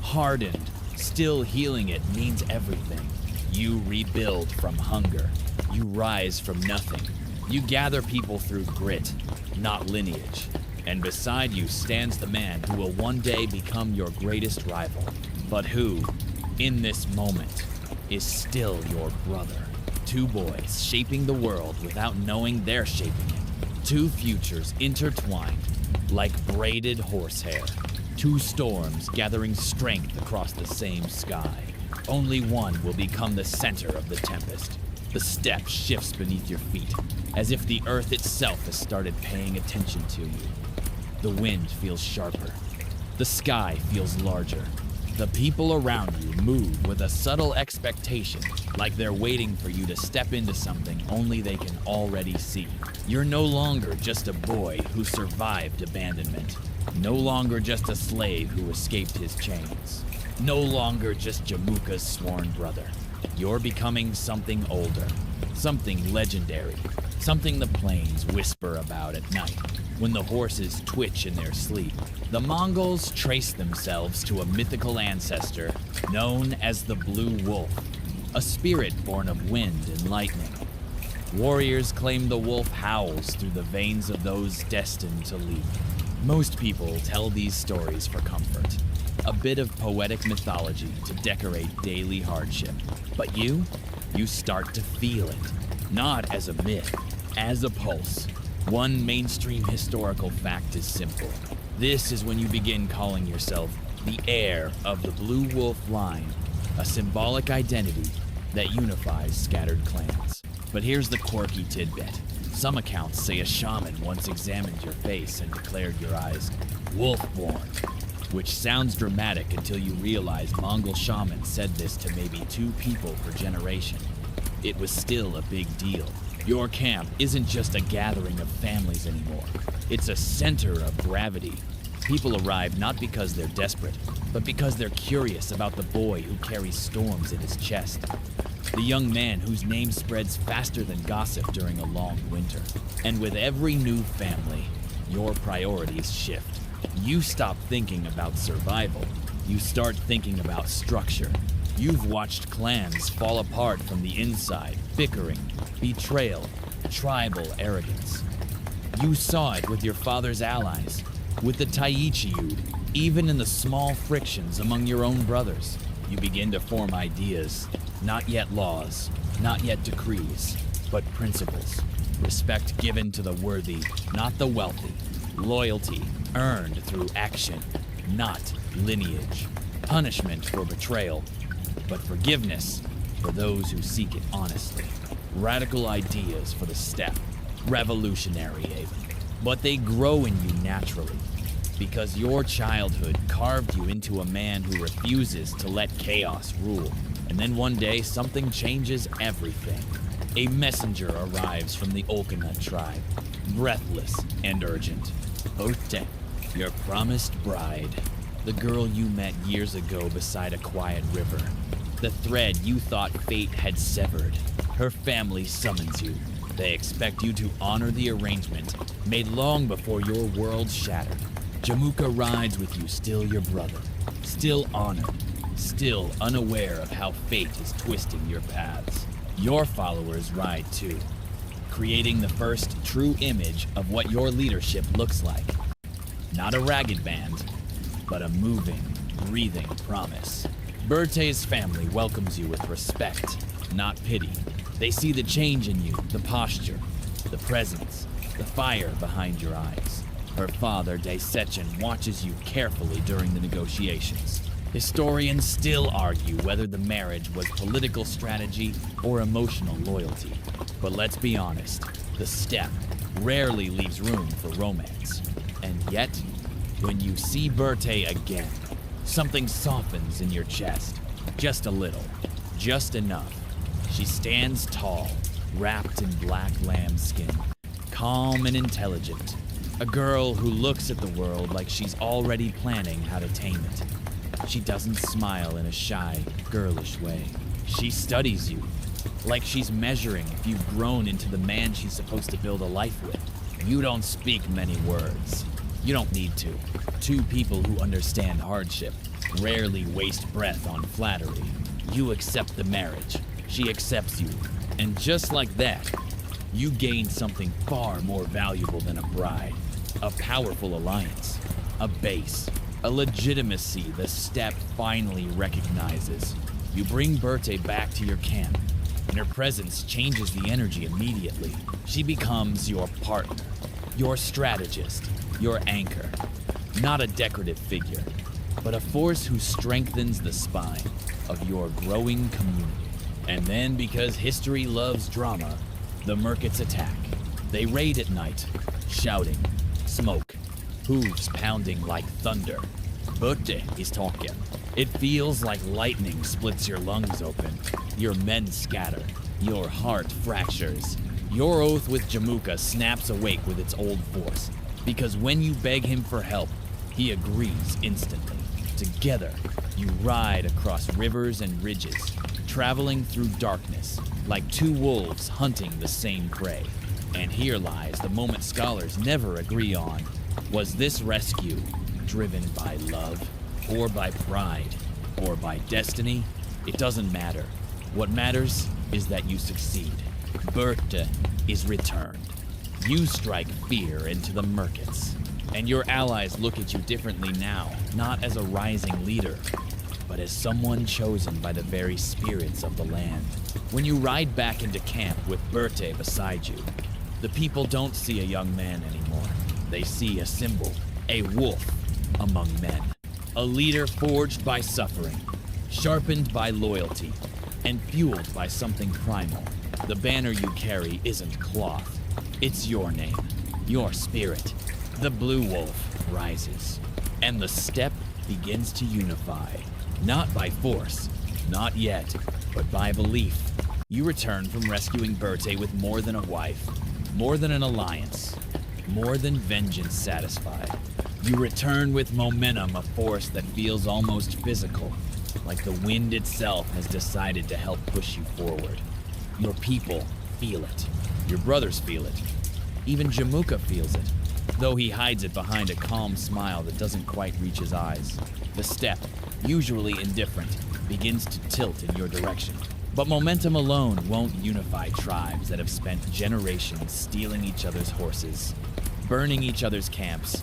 hardened, still healing, it means everything. You rebuild from hunger. You rise from nothing. You gather people through grit, not lineage. And beside you stands the man who will one day become your greatest rival, but who, in this moment, is still your brother. Two boys shaping the world without knowing they're shaping it. Two futures intertwined like braided horsehair. Two storms gathering strength across the same sky. Only one will become the center of the tempest. The steppe shifts beneath your feet, as if the earth itself has started paying attention to you. The wind feels sharper. The sky feels larger. The people around you move with a subtle expectation, like they're waiting for you to step into something only they can already see. You're no longer just a boy who survived abandonment. No longer just a slave who escaped his chains. No longer just Jamuka's sworn brother. You're becoming something older, something legendary, something the plains whisper about at night when the horses twitch in their sleep. The Mongols trace themselves to a mythical ancestor known as the Blue Wolf, a spirit born of wind and lightning. Warriors claim the wolf howls through the veins of those destined to lead. Most people tell these stories for comfort, a bit of poetic mythology to decorate daily hardship. But you start to feel it, not as a myth, as a pulse. One mainstream historical fact is simple. This is when you begin calling yourself the heir of the Blue Wolf line, a symbolic identity that unifies scattered clans. But here's the quirky tidbit. Some accounts say a shaman once examined your face and declared your eyes wolf-born, which sounds dramatic until you realize Mongol shamans said this to maybe 2 people per generation. It was still a big deal. Your camp isn't just a gathering of families anymore. It's a center of gravity. People arrive not because they're desperate, but because they're curious about the boy who carries storms in his chest. The young man whose name spreads faster than gossip during a long winter. And with every new family, your priorities shift. You stop thinking about survival. You start thinking about structure. You've watched clans fall apart from the inside, bickering, betrayal, tribal arrogance. You saw it with your father's allies, with the Taichiud, even in the small frictions among your own brothers. You begin to form ideas, not yet laws, not yet decrees, but principles. Respect given to the worthy, not the wealthy. Loyalty earned through action, not lineage. Punishment for betrayal, but forgiveness for those who seek it honestly. Radical ideas for the steppe, revolutionary even. But they grow in you naturally. Because your childhood carved you into a man who refuses to let chaos rule. And then one day, something changes everything. A messenger arrives from the Olkana tribe, breathless and urgent. Poetic, your promised bride. The girl you met years ago beside a quiet river. The thread you thought fate had severed. Her family summons you. They expect you to honor the arrangement made long before your world shattered. Jamuka rides with you, still your brother, still honored, still unaware of how fate is twisting your paths. Your followers ride too, creating the first true image of what your leadership looks like. Not a ragged band, but a moving, breathing promise. Berte's family welcomes you with respect, not pity. They see the change in you, the posture, the presence, the fire behind your eyes. Her father, Daisechin, watches you carefully during the negotiations. Historians still argue whether the marriage was political strategy or emotional loyalty. But let's be honest, the steppe rarely leaves room for romance. And yet, when you see Berte again, something softens in your chest. Just a little, just enough. She stands tall, wrapped in black lambskin, calm and intelligent. A girl who looks at the world like she's already planning how to tame it. She doesn't smile in a shy, girlish way. She studies you, like she's measuring if you've grown into the man she's supposed to build a life with. You don't speak many words. You don't need to. Two people who understand hardship rarely waste breath on flattery. You accept the marriage. She accepts you. And just like that, you gain something far more valuable than a bride. A powerful alliance. A base. A legitimacy the steppe finally recognizes. You bring Berte back to your camp, and her presence changes the energy immediately. She becomes your partner, your strategist, your anchor. Not a decorative figure, but a force who strengthens the spine of your growing community. And then, because history loves drama, the Merkits attack. They raid at night, shouting, smoke, hooves pounding like thunder. Berte is talking. It feels like lightning splits your lungs open. Your men scatter. Your heart fractures. Your oath with Jamuka snaps awake with its old force. Because when you beg him for help, he agrees instantly. Together, you ride across rivers and ridges, traveling through darkness, like two wolves hunting the same prey. And here lies the moment scholars never agree on. Was this rescue driven by love, or by pride, or by destiny? It doesn't matter. What matters is that you succeed. Berte is returned. You strike fear into the Merkits, and your allies look at you differently now, not as a rising leader, but as someone chosen by the very spirits of the land. When you ride back into camp with Berte beside you, the people don't see a young man anymore. They see a symbol, a wolf among men. A leader forged by suffering, sharpened by loyalty, and fueled by something primal. The banner you carry isn't cloth. It's your name, your spirit. The blue wolf rises, and the steppe begins to unify. Not by force, not yet, but by belief. You return from rescuing Berte with more than a wife, more than an alliance, more than vengeance satisfied. You return with momentum, a force that feels almost physical, like the wind itself has decided to help push you forward. Your people feel it. Your brothers feel it. Even Jamuka feels it, though he hides it behind a calm smile that doesn't quite reach his eyes. The steppe, usually indifferent, begins to tilt in your direction. But momentum alone won't unify tribes that have spent generations stealing each other's horses, burning each other's camps,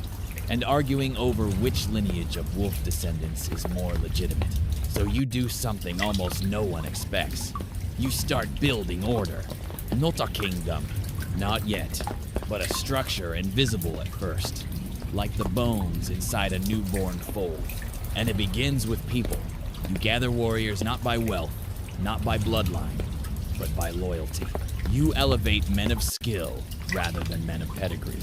and arguing over which lineage of wolf descendants is more legitimate. So you do something almost no one expects. You start building order. Not a kingdom, not yet, but a structure invisible at first, like the bones inside a newborn foal. And it begins with people. You gather warriors not by wealth, not by bloodline, but by loyalty. You elevate men of skill rather than men of pedigree.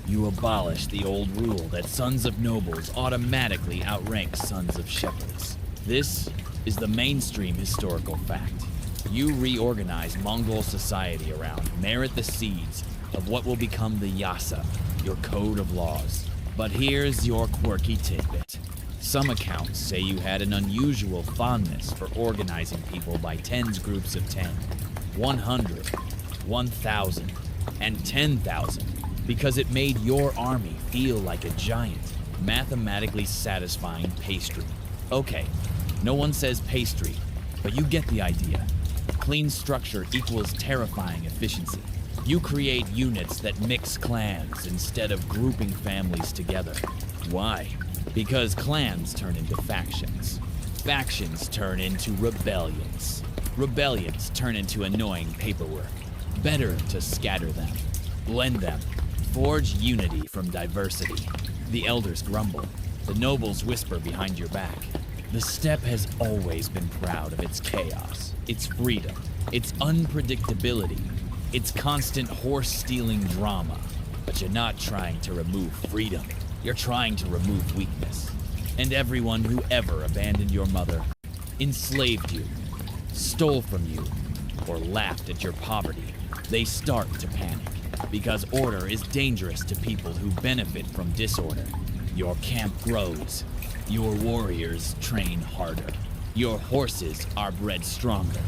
You abolish the old rule that sons of nobles automatically outrank sons of shepherds. This is the mainstream historical fact. You reorganize Mongol society around merit the seeds of what will become the Yasa, your code of laws. But here's your quirky tidbit. Some accounts say you had an unusual fondness for organizing people by tens groups of 10, 100, 1,000, and 10,000 because it made your army feel like a giant, mathematically satisfying pastry. Okay, no one says pastry, but you get the idea. Clean structure equals terrifying efficiency. You create units that mix clans instead of grouping families together. Why? Because clans turn into factions. Factions turn into rebellions. Rebellions turn into annoying paperwork. Better to scatter them, blend them, forge unity from diversity. The elders grumble. The nobles whisper behind your back. The steppe has always been proud of its chaos, its freedom, its unpredictability, its constant horse-stealing drama. But you're not trying to remove freedom. You're trying to remove weakness. And everyone who ever abandoned your mother, enslaved you, stole from you, or laughed at your poverty, they start to panic. Because order is dangerous to people who benefit from disorder. Your camp grows. Your warriors train harder. Your horses are bred stronger.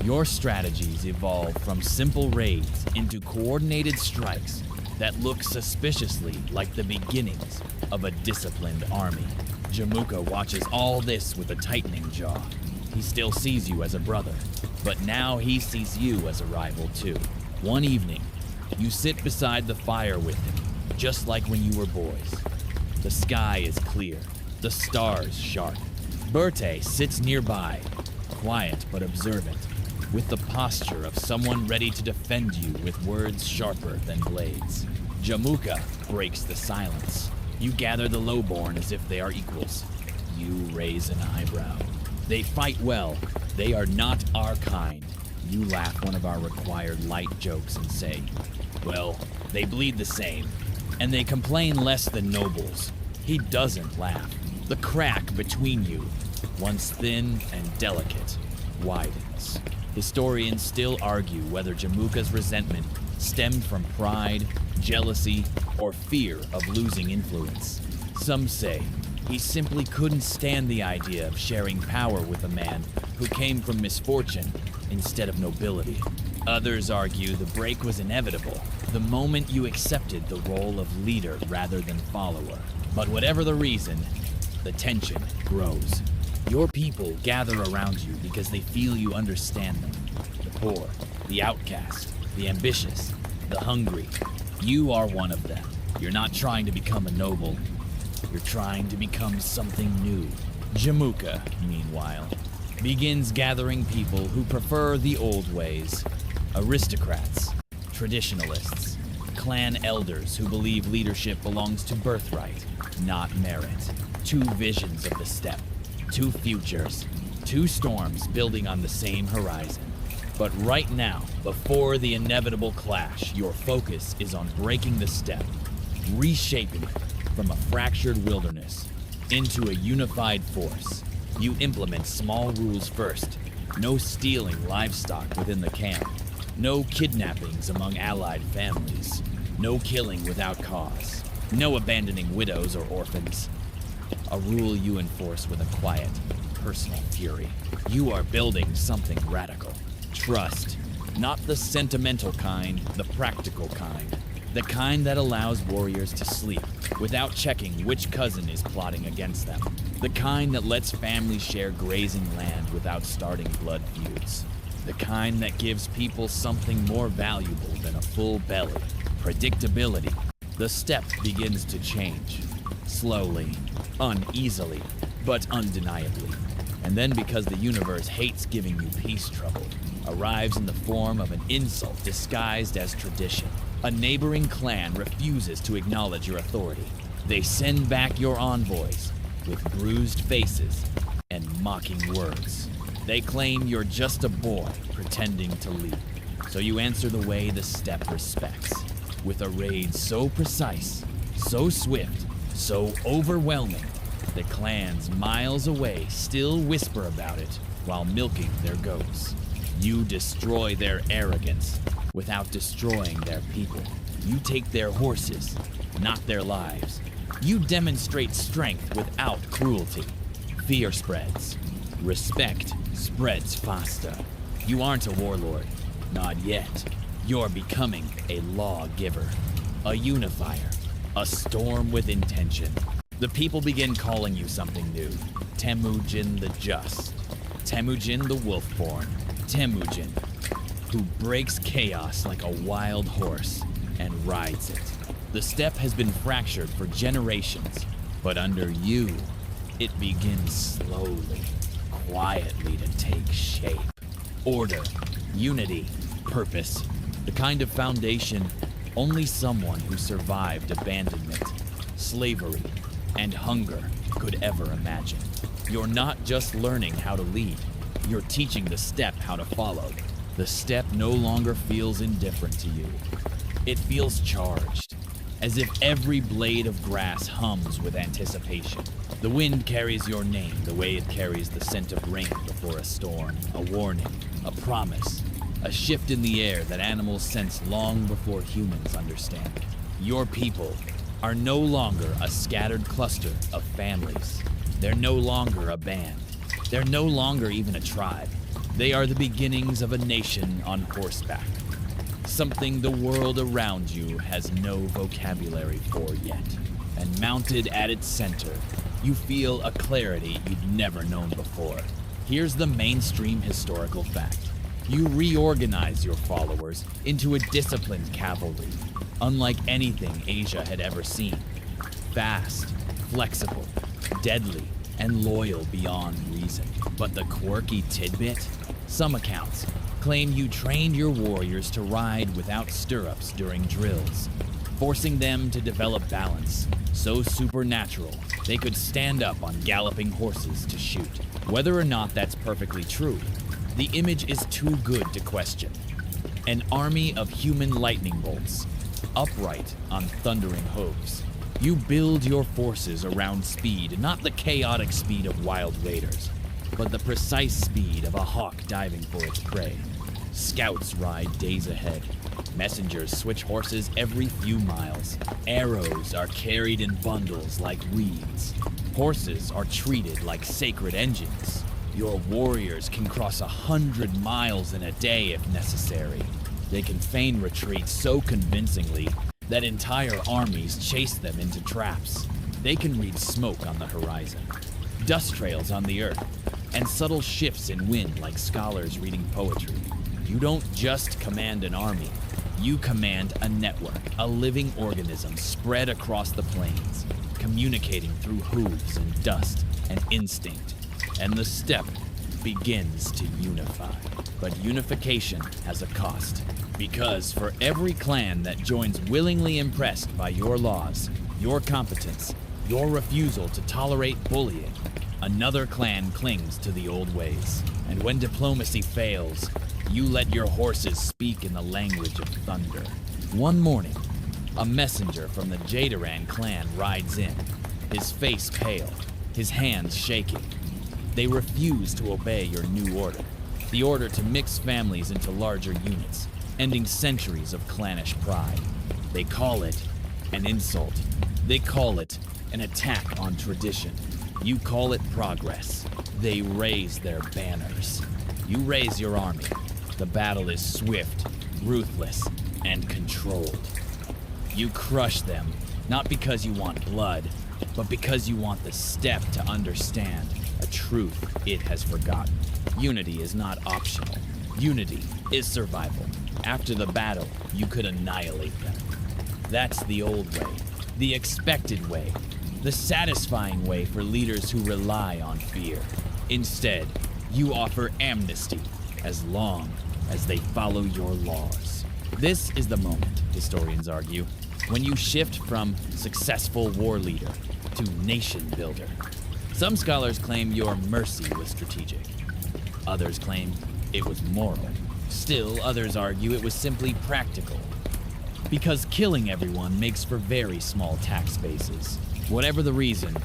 Your strategies evolve from simple raids into coordinated strikes that look suspiciously like the beginnings of a disciplined army. Jamuka watches all this with a tightening jaw. He still sees you as a brother, but now he sees you as a rival too. One evening, you sit beside the fire with him, just like when you were boys. The sky is clear, the stars sharp. Berthe sits nearby, quiet but observant, with the posture of someone ready to defend you with words sharper than blades. Jamuka breaks the silence. You gather the lowborn as if they are equals. You raise an eyebrow. They fight well. They are not our kind. You laugh one of our required light jokes and say, well, they bleed the same, and they complain less than nobles. He doesn't laugh. The crack between you, once thin and delicate, widens. Historians still argue whether Jamuka's resentment stemmed from pride, jealousy, or fear of losing influence. Some say he simply couldn't stand the idea of sharing power with a man who came from misfortune instead of nobility. Others argue the break was inevitable the moment you accepted the role of leader rather than follower. But whatever the reason, the tension grows. Your people gather around you because they feel you understand them. The poor, the outcast, the ambitious, the hungry. You are one of them. You're not trying to become a noble. You're trying to become something new. Jamuka, meanwhile, begins gathering people who prefer the old ways. Aristocrats, traditionalists, clan elders who believe leadership belongs to birthright, not merit. Two visions of the steppe, two futures, two storms building on the same horizon. But right now, before the inevitable clash, your focus is on breaking the steppe, reshaping it from a fractured wilderness into a unified force. You implement small rules first. No stealing livestock within the camp. No kidnappings among allied families. No killing without cause. No abandoning widows or orphans. A rule you enforce with a quiet, personal fury. You are building something radical. Trust. Not the sentimental kind, the practical kind. The kind that allows warriors to sleep without checking which cousin is plotting against them. The kind that lets families share grazing land without starting blood feuds. The kind that gives people something more valuable than a full belly. Predictability. The steppe begins to change. Slowly, uneasily, but undeniably. And then because the universe hates giving you peace trouble, arrives in the form of an insult disguised as tradition. A neighboring clan refuses to acknowledge your authority. They send back your envoys with bruised faces and mocking words. They claim you're just a boy pretending to lead. So you answer the way the steppe respects, with a raid so precise, so swift, so overwhelming that clans miles away still whisper about it while milking their goats. You destroy their arrogance without destroying their people. You take their horses, not their lives. You demonstrate strength without cruelty. Fear spreads. Respect spreads faster. You aren't a warlord. Not yet. You're becoming a lawgiver, a unifier, a storm with intention. The people begin calling you something new. Temujin the Just. Temujin the Wolfborn. Temujin, who breaks chaos like a wild horse and rides it. The steppe has been fractured for generations, but under you, it begins slowly, quietly to take shape. Order, unity, purpose, the kind of foundation only someone who survived abandonment, slavery, and hunger could ever imagine. You're not just learning how to lead, you're teaching the steppe how to follow. The steppe no longer feels indifferent to you. It feels charged, as if every blade of grass hums with anticipation. The wind carries your name the way it carries the scent of rain before a storm, a warning, a promise, a shift in the air that animals sense long before humans understand. Your people are no longer a scattered cluster of families. They're no longer a band. They're no longer even a tribe. They are the beginnings of a nation on horseback. Something the world around you has no vocabulary for yet. And mounted at its center, you feel a clarity you've never known before. Here's the mainstream historical fact. You reorganize your followers into a disciplined cavalry, unlike anything Asia had ever seen. Fast, flexible, deadly, and loyal beyond reason. But the quirky tidbit? Some accounts claim you trained your warriors to ride without stirrups during drills, forcing them to develop balance so supernatural they could stand up on galloping horses to shoot. Whether or not that's perfectly true, the image is too good to question. An army of human lightning bolts, upright on thundering hooves. You build your forces around speed, not the chaotic speed of wild raiders, but the precise speed of a hawk diving for its prey. Scouts ride days ahead. Messengers switch horses every few miles. Arrows are carried in bundles like reeds. Horses are treated like sacred engines. Your warriors can cross 100 miles in a day if necessary. They can feign retreat so convincingly that entire armies chase them into traps. They can read smoke on the horizon, dust trails on the earth, and subtle shifts in wind like scholars reading poetry. You don't just command an army, you command a network, a living organism spread across the plains, communicating through hooves and dust and instinct. And the steppe begins to unify. But unification has a cost, because for every clan that joins willingly impressed by your laws, your competence, your refusal to tolerate bullying, another clan clings to the old ways. And when diplomacy fails, you let your horses speak in the language of thunder. One morning, a messenger from the Jadaran clan rides in, his face pale, his hands shaking. They refuse to obey your new order, the order to mix families into larger units, ending centuries of clannish pride. They call it an insult. They call it an attack on tradition. You call it progress. They raise their banners. You raise your army. The battle is swift, ruthless, and controlled. You crush them, not because you want blood, but because you want the steppe to understand a truth it has forgotten. Unity is not optional. Unity is survival. After the battle, you could annihilate them. That's the old way, the expected way, the satisfying way for leaders who rely on fear. Instead, you offer amnesty as long as they follow your laws. This is the moment, historians argue, when you shift from successful war leader to nation builder. Some scholars claim your mercy was strategic. Others claim it was moral. Still, others argue it was simply practical, because killing everyone makes for very small tax bases. Whatever the reason,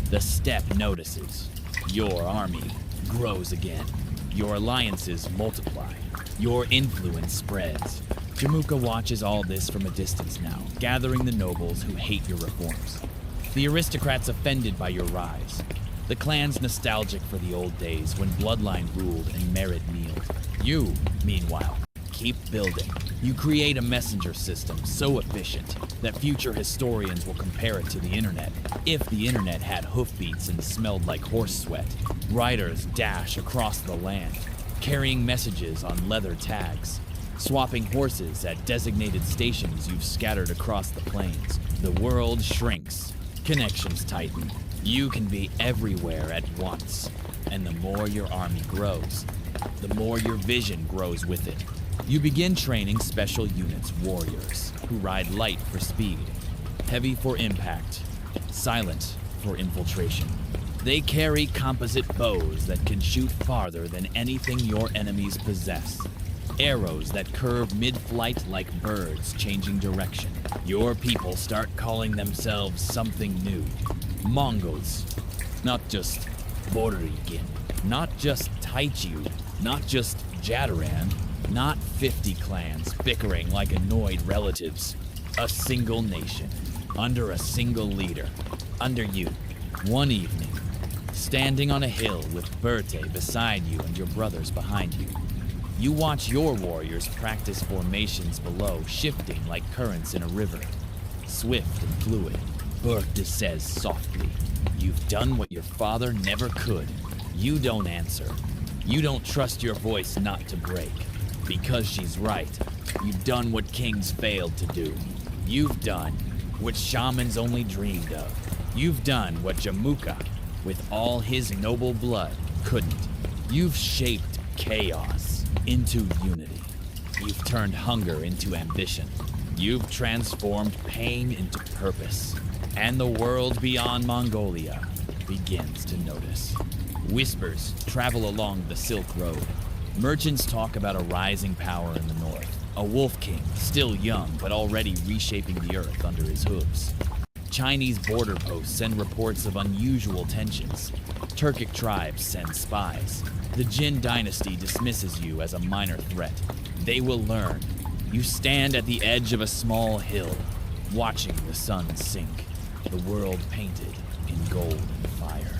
the steppe notices. Your army grows again. Your alliances multiply. Your influence spreads. Jamuka watches all this from a distance now, gathering the nobles who hate your reforms, the aristocrats offended by your rise, the clans nostalgic for the old days when bloodline ruled and merit kneeled. You, meanwhile, keep building. You create a messenger system so efficient that future historians will compare it to the internet. If the internet had hoofbeats and smelled like horse sweat, riders dash across the land, carrying messages on leather tags, swapping horses at designated stations you've scattered across the plains. The world shrinks, connections tighten. You can be everywhere at once, and the more your army grows, the more your vision grows with it. You begin training special units warriors who ride light for speed, heavy for impact, silent for infiltration. They carry composite bows that can shoot farther than anything your enemies possess. Arrows that curve mid-flight like birds changing direction. Your people start calling themselves something new. Mongols. Not just Borikin. Not just Taichu. Not just Jadaran. Not 50 clans bickering like annoyed relatives. A single nation. Under a single leader. Under you. One evening. Standing on a hill with Berthe beside you and your brothers behind you. You watch your warriors practice formations below, shifting like currents in a river. Swift and fluid, Berthe says softly, "You've done what your father never could." You don't answer. You don't trust your voice not to break. Because she's right. You've done what kings failed to do. You've done what shamans only dreamed of. You've done what Jamuka, with all his noble blood, couldn't. You've shaped chaos into unity. You've turned hunger into ambition. You've transformed pain into purpose. And the world beyond Mongolia begins to notice. Whispers travel along the Silk Road. Merchants talk about a rising power in the north. A wolf king, still young but already reshaping the earth under his hooves. Chinese border posts send reports of unusual tensions. Turkic tribes send spies. The Jin dynasty dismisses you as a minor threat. They will learn. You stand at the edge of a small hill, watching the sun sink, the world painted in gold and fire.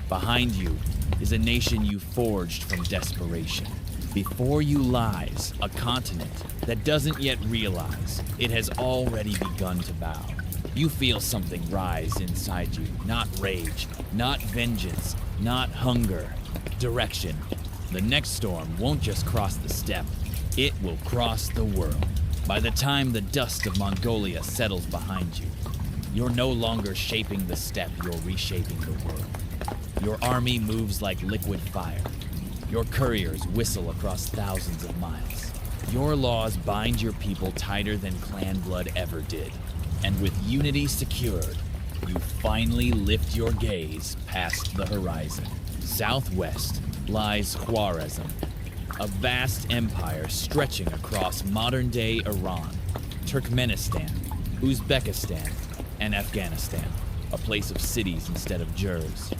Behind you is a nation you forged from desperation. Before you lies a continent that doesn't yet realize it has already begun to bow. You feel something rise inside you, not rage, not vengeance, not hunger. Direction. The next storm won't just cross the steppe, it will cross the world. By the time the dust of Mongolia settles behind you, you're no longer shaping the steppe, you're reshaping the world. Your army moves like liquid fire. Your couriers whistle across thousands of miles. Your laws bind your people tighter than clan blood ever did. And with unity secured, you finally lift your gaze past the horizon. Southwest lies Khwarezm, a vast empire stretching across modern-day Iran, Turkmenistan, Uzbekistan, and Afghanistan, a place of cities instead of jurs,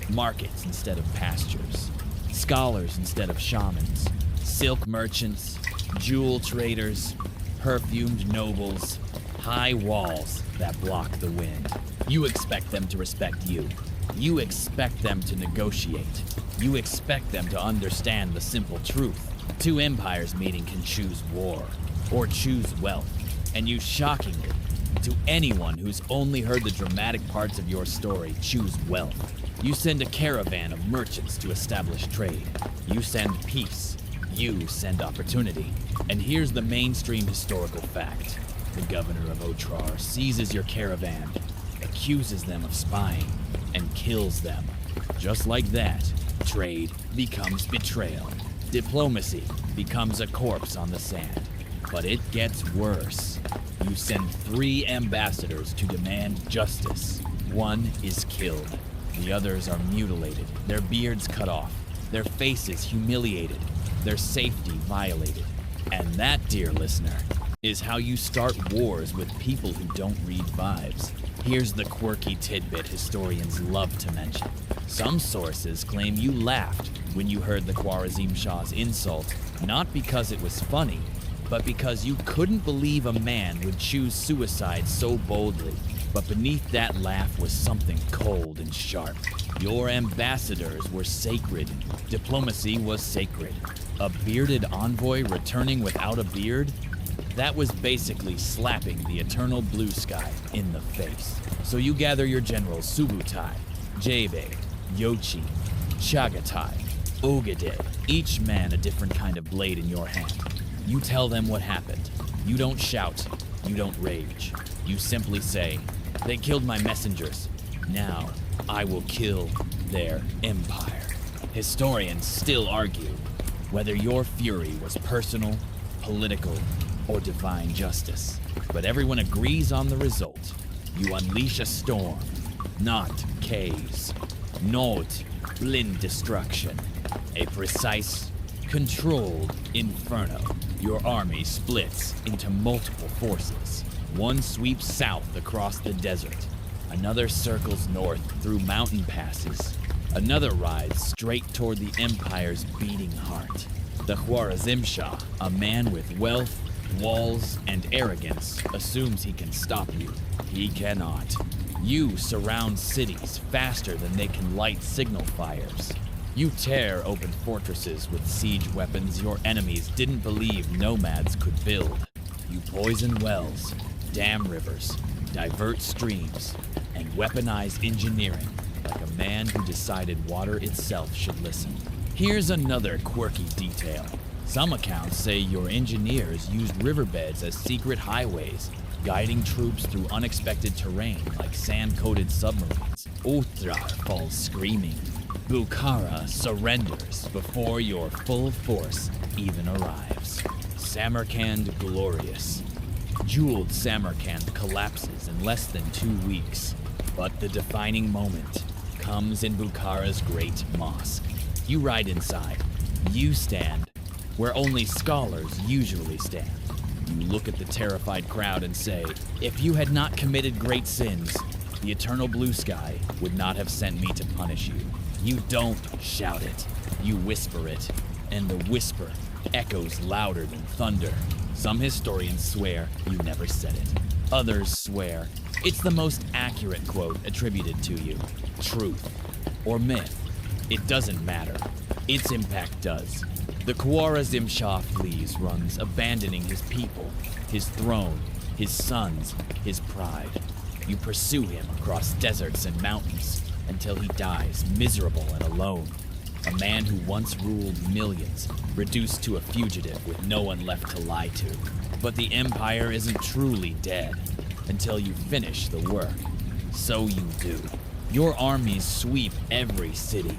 markets instead of pastures, scholars instead of shamans, silk merchants, jewel traders, perfumed nobles, high walls that block the wind. You expect them to respect you. You expect them to negotiate. You expect them to understand the simple truth. Two empires meeting can choose war or choose wealth. And you shockingly, to anyone who's only heard the dramatic parts of your story, choose wealth. You send a caravan of merchants to establish trade. You send peace. You send opportunity. And here's the mainstream historical fact. The governor of Otrar seizes your caravan, accuses them of spying, and kills them. Just like that, trade becomes betrayal. Diplomacy becomes a corpse on the sand. But it gets worse. You send 3 ambassadors to demand justice. One is killed. The others are mutilated, their beards cut off, their faces humiliated, their safety violated. And that, dear listener, is how you start wars with people who don't read vibes. Here's the quirky tidbit historians love to mention. Some sources claim you laughed when you heard the Khwarazm Shah's insult, not because it was funny, but because you couldn't believe a man would choose suicide so boldly. But beneath that laugh was something cold and sharp. Your ambassadors were sacred. Diplomacy was sacred. A bearded envoy returning without a beard? That was basically slapping the eternal blue sky in the face. So you gather your generals Subutai, Jebe, Yochi, Chagatai, Ogede, each man a different kind of blade in your hand. You tell them what happened. You don't shout. You don't rage. You simply say, "They killed my messengers. Now I will kill their empire." Historians still argue whether your fury was personal, political, or divine justice. But everyone agrees on the result. You unleash a storm, not chaos, not blind destruction. A precise, controlled inferno. Your army splits into multiple forces. One sweeps south across the desert. Another circles north through mountain passes. Another rides straight toward the empire's beating heart. The Khwarazm Shah, a man with wealth, walls, and arrogance, assumes he can stop you. He cannot. You surround cities faster than they can light signal fires. You tear open fortresses with siege weapons your enemies didn't believe nomads could build. You poison wells, dam rivers, divert streams, and weaponize engineering like a man who decided water itself should listen. Here's another quirky detail. Some accounts say your engineers used riverbeds as secret highways, guiding troops through unexpected terrain like sand-coated submarines. Uttrar falls screaming. Bukhara surrenders before your full force even arrives. Samarkand glorious. Jeweled Samarkand collapses in less than 2 weeks. But the defining moment comes in Bukhara's great mosque. You ride inside. You stand where only scholars usually stand. You look at the terrified crowd and say, "If you had not committed great sins, the eternal blue sky would not have sent me to punish you." You don't shout it. You whisper it. And the whisper echoes louder than thunder. Some historians swear you never said it. Others swear it's the most accurate quote attributed to you. Truth or myth, it doesn't matter. Its impact does. The Khwarazm Shah flees, runs, abandoning his people, his throne, his sons, his pride. You pursue him across deserts and mountains until he dies miserable and alone. A man who once ruled millions, reduced to a fugitive with no one left to lie to. But the empire isn't truly dead until you finish the work. So you do. Your armies sweep every city,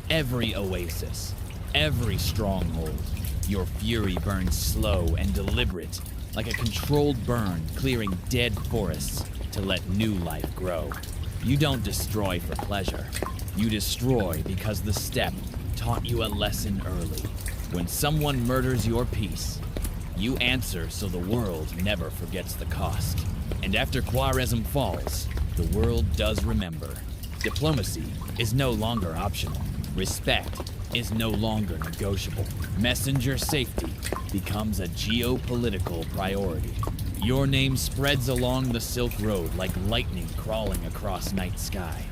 every oasis, every stronghold. Your fury burns slow and deliberate, like a controlled burn clearing dead forests to let new life grow. You don't destroy for pleasure. You destroy because the steppe taught you a lesson early. When someone murders your peace, you answer so the world never forgets the cost. And after Khwarazm falls, the world does remember. Diplomacy is no longer optional. Respect is no longer negotiable. Messenger safety becomes a geopolitical priority. Your name spreads along the Silk Road like lightning crawling across night sky.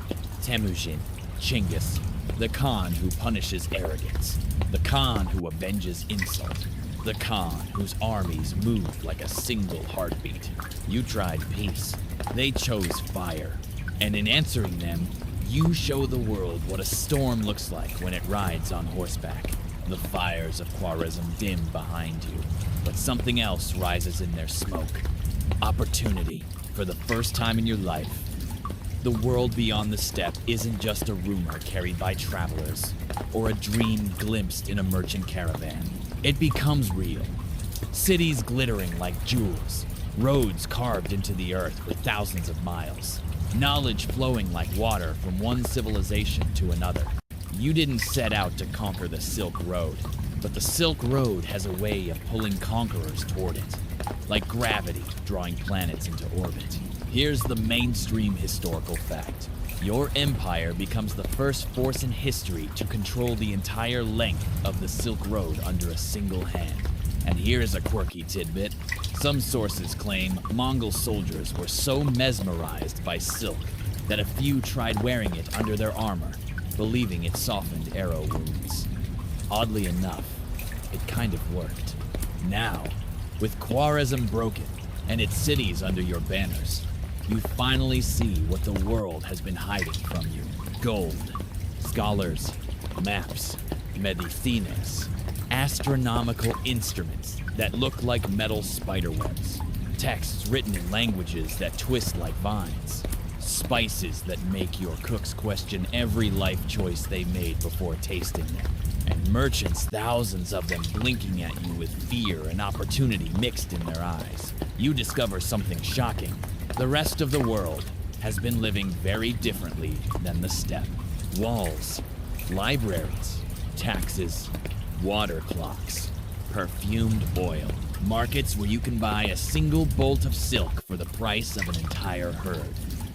Temujin, Genghis, the Khan who punishes arrogance, the Khan who avenges insult, the Khan whose armies move like a single heartbeat. You tried peace. They chose fire. And in answering them, you show the world what a storm looks like when it rides on horseback. The fires of Khwarazm dim behind you, but something else rises in their smoke. Opportunity. For the first time in your life, the world beyond the steppe isn't just a rumor carried by travelers, or a dream glimpsed in a merchant caravan. It becomes real. Cities glittering like jewels, roads carved into the earth for thousands of miles, knowledge flowing like water from one civilization to another. You didn't set out to conquer the Silk Road. But the Silk Road has a way of pulling conquerors toward it, like gravity drawing planets into orbit. Here's the mainstream historical fact. Your empire becomes the first force in history to control the entire length of the Silk Road under a single hand. And here's a quirky tidbit. Some sources claim Mongol soldiers were so mesmerized by silk that a few tried wearing it under their armor, believing it softened arrow wounds. Oddly enough, it kind of worked. Now, with Khwarezm broken and its cities under your banners, you finally see what the world has been hiding from you. Gold, scholars, maps, medicines, astronomical instruments that look like metal spiderwebs, texts written in languages that twist like vines, spices that make your cooks question every life choice they made before tasting them, and merchants, thousands of them blinking at you with fear and opportunity mixed in their eyes. You discover something shocking. The rest of the world has been living very differently than the steppe. Walls, libraries, taxes, water clocks, perfumed oil, markets where you can buy a single bolt of silk for the price of an entire herd.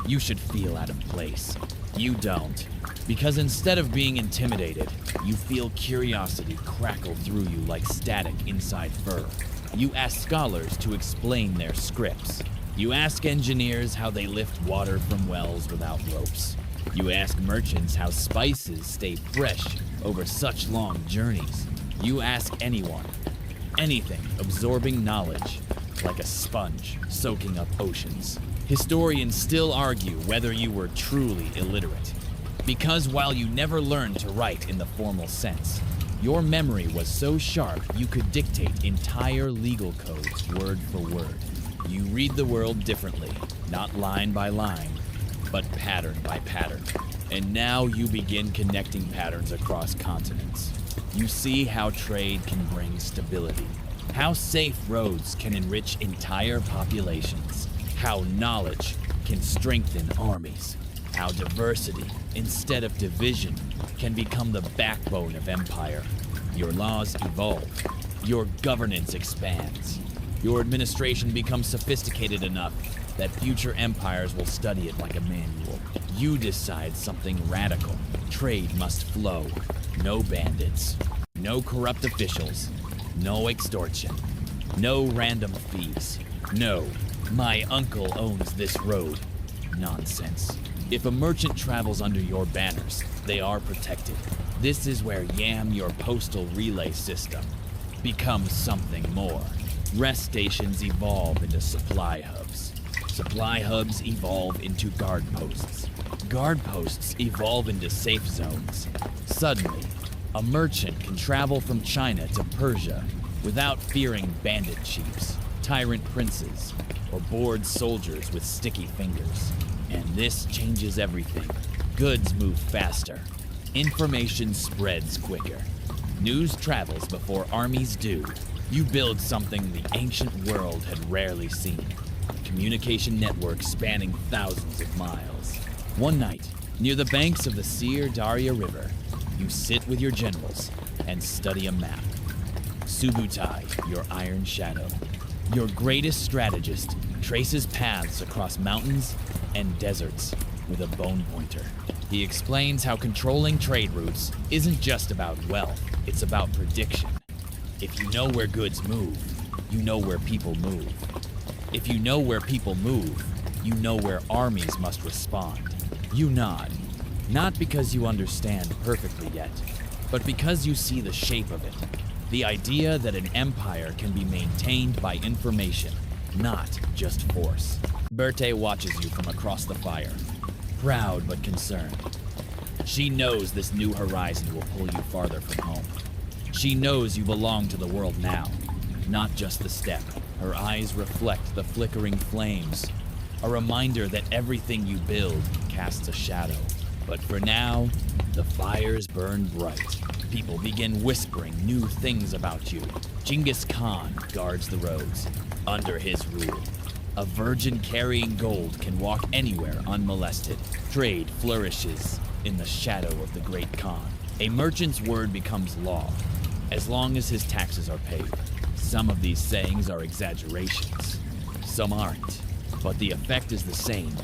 You should feel out of place. You don't. Because instead of being intimidated, you feel curiosity crackle through you like static inside fur. You ask scholars to explain their scripts. You ask engineers how they lift water from wells without ropes. You ask merchants how spices stay fresh over such long journeys. You ask anyone, anything, absorbing knowledge like a sponge soaking up oceans. Historians still argue whether you were truly illiterate. Because while you never learned to write in the formal sense, your memory was so sharp you could dictate entire legal codes word for word. You read the world differently, not line by line, but pattern by pattern. And now you begin connecting patterns across continents. You see how trade can bring stability, how safe roads can enrich entire populations, how knowledge can strengthen armies, how diversity, instead of division, can become the backbone of empire. Your laws evolve, your governance expands, your administration becomes sophisticated enough that future empires will study it like a manual. You decide something radical. Trade must flow. No bandits. No corrupt officials. No extortion. No random fees. No, my uncle owns this road. Nonsense. If a merchant travels under your banners, they are protected. This is where YAM, your postal relay system, becomes something more. Rest stations evolve into supply hubs. Supply hubs evolve into guard posts. Guard posts evolve into safe zones. Suddenly, a merchant can travel from China to Persia without fearing bandit chiefs, tyrant princes, or bored soldiers with sticky fingers. And this changes everything. Goods move faster. Information spreads quicker. News travels before armies do. You build something the ancient world had rarely seen. Communication networks spanning thousands of miles. One night, near the banks of the Sir Daria River, you sit with your generals and study a map. Subutai, your iron shadow. Your greatest strategist traces paths across mountains and deserts with a bone pointer. He explains how controlling trade routes isn't just about wealth, it's about prediction. If you know where goods move, you know where people move. If you know where people move, you know where armies must respond. You nod, not because you understand perfectly yet, but because you see the shape of it. The idea that an empire can be maintained by information, not just force. Berthe watches you from across the fire, proud but concerned. She knows this new horizon will pull you farther from home. She knows you belong to the world now, not just the steppe. Her eyes reflect the flickering flames, a reminder that everything you build casts a shadow. But for now, the fires burn bright. People begin whispering new things about you. Genghis Khan guards the roads. Under his rule, a virgin carrying gold can walk anywhere unmolested. Trade flourishes in the shadow of the great Khan. A merchant's word becomes law. as long as his taxes are paid. Some of these sayings are exaggerations, some aren't, but the effect is the same.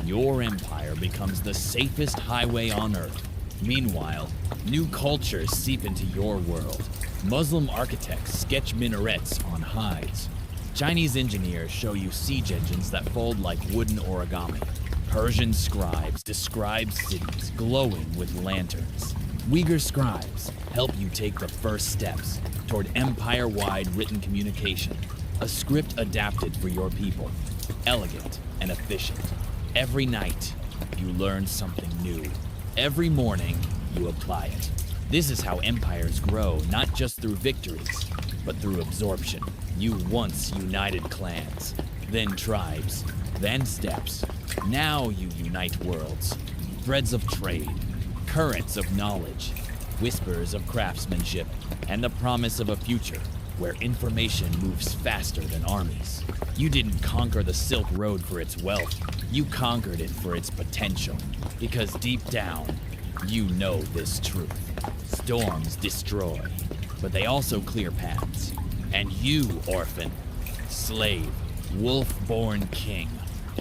Your empire becomes the safest highway on Earth. Meanwhile, new cultures seep into your world. Muslim architects sketch minarets on hides. Chinese engineers show you siege engines that fold like wooden origami. Persian scribes describe cities glowing with lanterns. Uyghur scribes help you take the first steps toward empire-wide written communication, a script adapted for your people, elegant and efficient. Every night, you learn something new. Every morning, you apply it. This is how empires grow, not just through victories, but through absorption. You once united clans, then tribes, then steppes. Now you unite worlds, threads of trade, currents of knowledge, whispers of craftsmanship, and the promise of a future where information moves faster than armies. You didn't conquer the Silk Road for its wealth, you conquered it for its potential. Because deep down, you know this truth. Storms destroy, but they also clear paths. And you, orphan, slave, wolf-born king,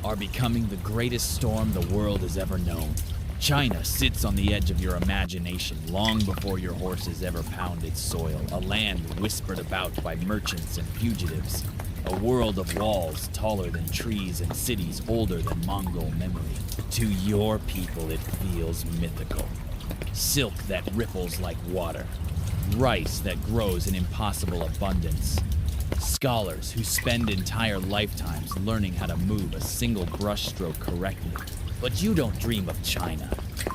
are becoming the greatest storm the world has ever known. China sits on the edge of your imagination long before your horses ever pound its soil, a land whispered about by merchants and fugitives, a world of walls taller than trees and cities older than Mongol memory. To your people it feels mythical. Silk that ripples like water, rice that grows in impossible abundance, scholars who spend entire lifetimes learning how to move a single brushstroke correctly. But you don't dream of China.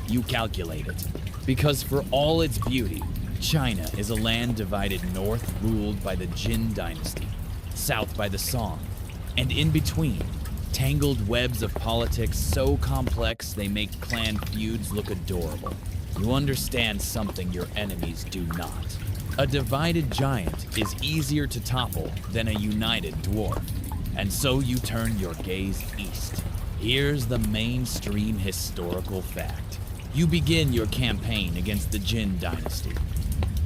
You calculate it. Because for all its beauty, China is a land divided north ruled by the Jin dynasty, south by the Song, and in between, tangled webs of politics so complex they make clan feuds look adorable. You understand something your enemies do not. A divided giant is easier to topple than a united dwarf, and so you turn your gaze east. Here's the mainstream historical fact. You begin your campaign against the Jin dynasty,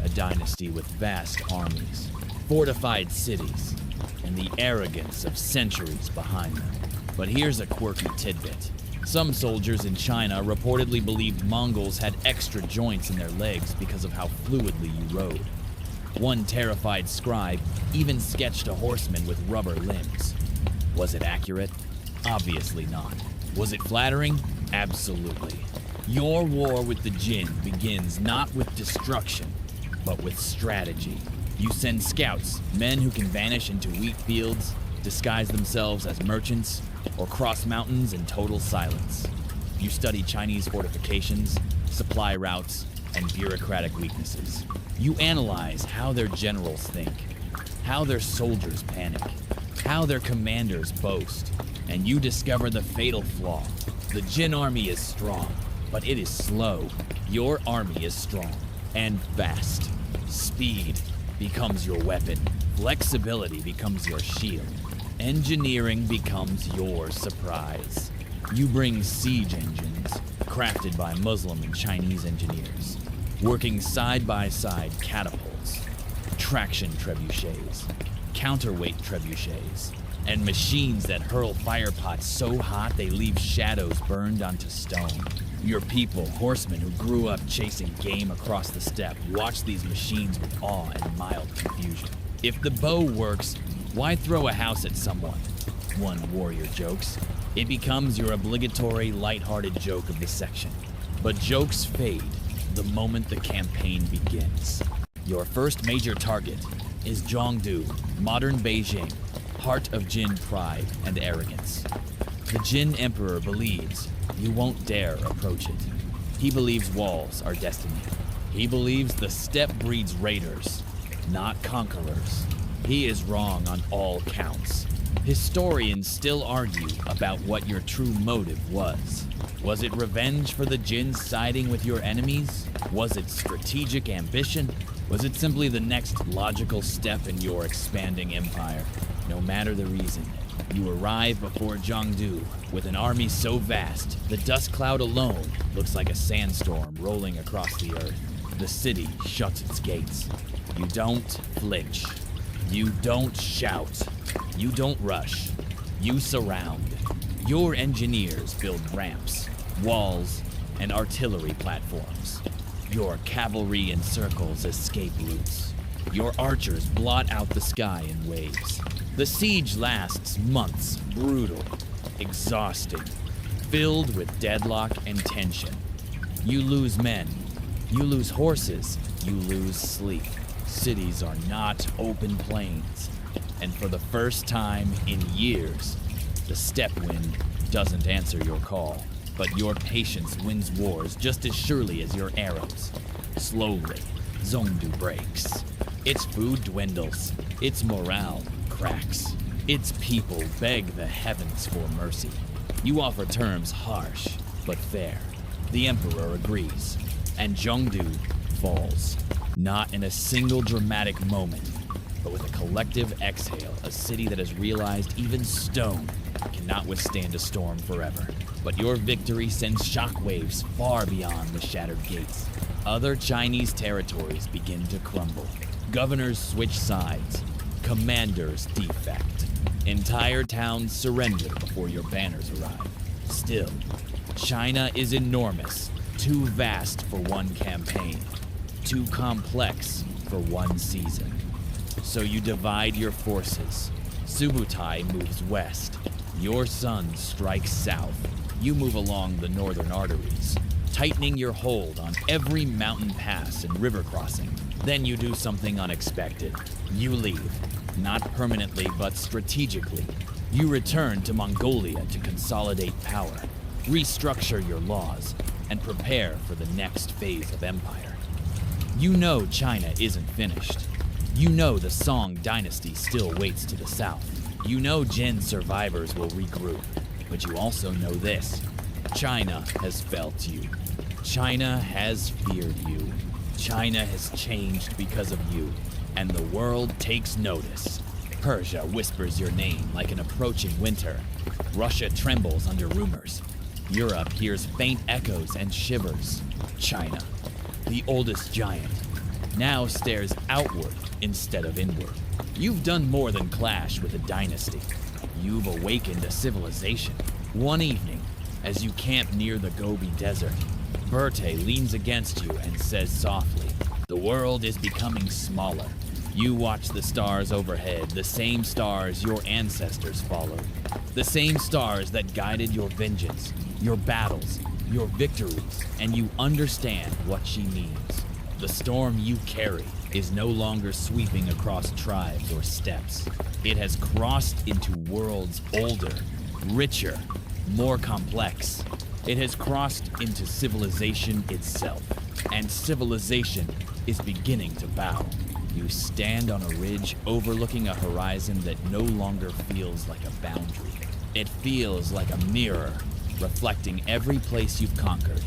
a dynasty with vast armies, fortified cities, and the arrogance of centuries behind them. But here's a quirky tidbit. Some soldiers in China reportedly believed Mongols had extra joints in their legs because of how fluidly you rode. One terrified scribe even sketched a horseman with rubber limbs. Was it accurate? Obviously not. Was it flattering? Absolutely. Your war with the Jin begins not with destruction, but with strategy. You send scouts, men who can vanish into wheat fields, disguise themselves as merchants, or cross mountains in total silence. You study Chinese fortifications, supply routes, and bureaucratic weaknesses. You analyze how their generals think, how their soldiers panic, how their commanders boast, and you discover the fatal flaw. The Jin army is strong, but it is slow. Your army is strong and fast. Speed becomes your weapon. Flexibility becomes your shield. Engineering becomes your surprise. You bring siege engines, crafted by Muslim and Chinese engineers, working side by side catapults, traction trebuchets, counterweight trebuchets, and machines that hurl fire pots so hot they leave shadows burned onto stone. Your people, horsemen who grew up chasing game across the steppe, watch these machines with awe and mild confusion. If the bow works, why throw a house at someone? One warrior jokes. It becomes your obligatory, lighthearted joke of the section. But jokes fade the moment the campaign begins. Your first major target is Zhongdu, modern Beijing, heart of Jin pride and arrogance. The Jin emperor believes you won't dare approach it. He believes walls are destiny. He believes the steppe breeds raiders, not conquerors. He is wrong on all counts. Historians still argue about what your true motive was. Was it revenge for the Jin siding with your enemies? Was it strategic ambition? Was it simply the next logical step in your expanding empire? No matter the reason, you arrive before Zhongdu with an army so vast, the dust cloud alone looks like a sandstorm rolling across the earth. The city shuts its gates. You don't flinch. You don't shout. You don't rush. You surround. Your engineers build ramps, walls, and artillery platforms. Your cavalry encircles escape routes. Your archers blot out the sky in waves. The siege lasts months, brutal, exhausting, filled with deadlock and tension. You lose men. You lose horses. You lose sleep. Cities are not open plains. And for the first time in years, the steppe wind doesn't answer your call. But your patience wins wars just as surely as your arrows. Slowly, Zongdu breaks. Its food dwindles. Its morale cracks. Its people beg the heavens for mercy. You offer terms harsh, but fair. The emperor agrees, and Zhongdu falls. Not in a single dramatic moment, but with a collective exhale, a city that has realized even stone cannot withstand a storm forever. But your victory sends shockwaves far beyond the shattered gates. Other Chinese territories begin to crumble. Governors switch sides. Commanders defect. Entire towns surrender before your banners arrive. Still, China is enormous, too vast for one campaign, too complex for one season. So you divide your forces. Subutai moves west. Your son strikes south. You move along the northern arteries, tightening your hold on every mountain pass and river crossing. Then you do something unexpected. You leave, not permanently but strategically. You return to Mongolia to consolidate power, restructure your laws, and prepare for the next phase of empire. You know China isn't finished. You know the Song dynasty still waits to the south. You know Jin survivors will regroup. But you also know this. China has felt you. China has feared you. China has changed because of you. And the world takes notice. Persia whispers your name like an approaching winter. Russia trembles under rumors. Europe hears faint echoes and shivers. China, the oldest giant, now stares outward instead of inward. You've done more than clash with a dynasty. You've awakened a civilization. One evening, as you camp near the Gobi Desert, Berthe leans against you and says softly, "The world is becoming smaller." You watch the stars overhead, the same stars your ancestors followed. The same stars that guided your vengeance, your battles, your victories, and you understand what she means. The storm you carry is no longer sweeping across tribes or steppes. It has crossed into worlds older, richer, more complex. It has crossed into civilization itself, and civilization is beginning to bow. You stand on a ridge overlooking a horizon that no longer feels like a boundary. It feels like a mirror, reflecting every place you've conquered,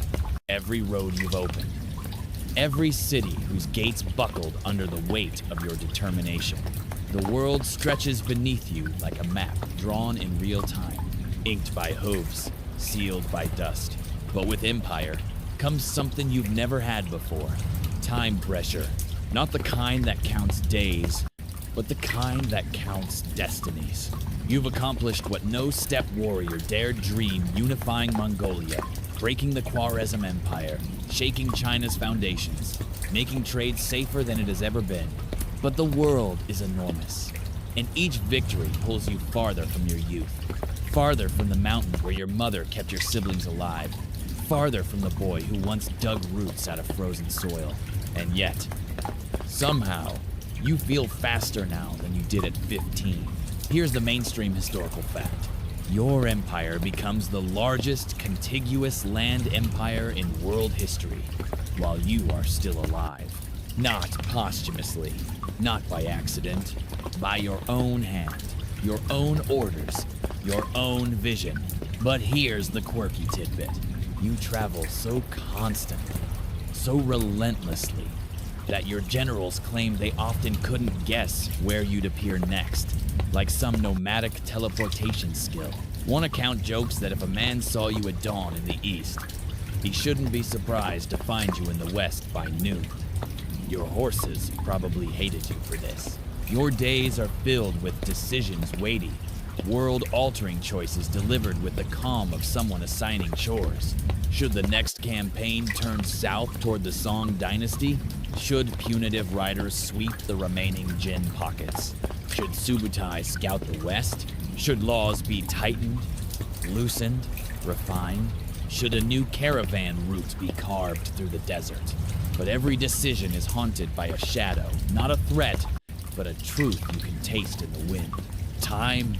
every road you've opened, every city whose gates buckled under the weight of your determination. The world stretches beneath you like a map drawn in real time, inked by hooves, sealed by dust. But with empire comes something you've never had before. Time pressure. Not the kind that counts days, but the kind that counts destinies. You've accomplished what no steppe warrior dared dream, unifying Mongolia, breaking the Khwarezm Empire, shaking China's foundations, making trade safer than it has ever been. But the world is enormous, and each victory pulls you farther from your youth, farther from the mountains where your mother kept your siblings alive, farther from the boy who once dug roots out of frozen soil. And yet, somehow, you feel faster now than you did at 15. Here's the mainstream historical fact. Your empire becomes the largest contiguous land empire in world history, while you are still alive. Not posthumously, not by accident, by your own hand, your own orders, your own vision. But here's the quirky tidbit. You travel so constantly, so relentlessly, that your generals claim they often couldn't guess where you'd appear next, like some nomadic teleportation skill. One account jokes that if a man saw you at dawn in the east, he shouldn't be surprised to find you in the west by noon. Your horses probably hated you for this. Your days are filled with decisions weighty, world-altering choices delivered with the calm of someone assigning chores. Should the next campaign turn south toward the Song dynasty? Should punitive riders sweep the remaining Jin pockets? Should Subutai scout the west? Should laws be tightened, loosened, refined? Should a new caravan route be carved through the desert? But every decision is haunted by a shadow, not a threat, but a truth you can taste in the wind. Time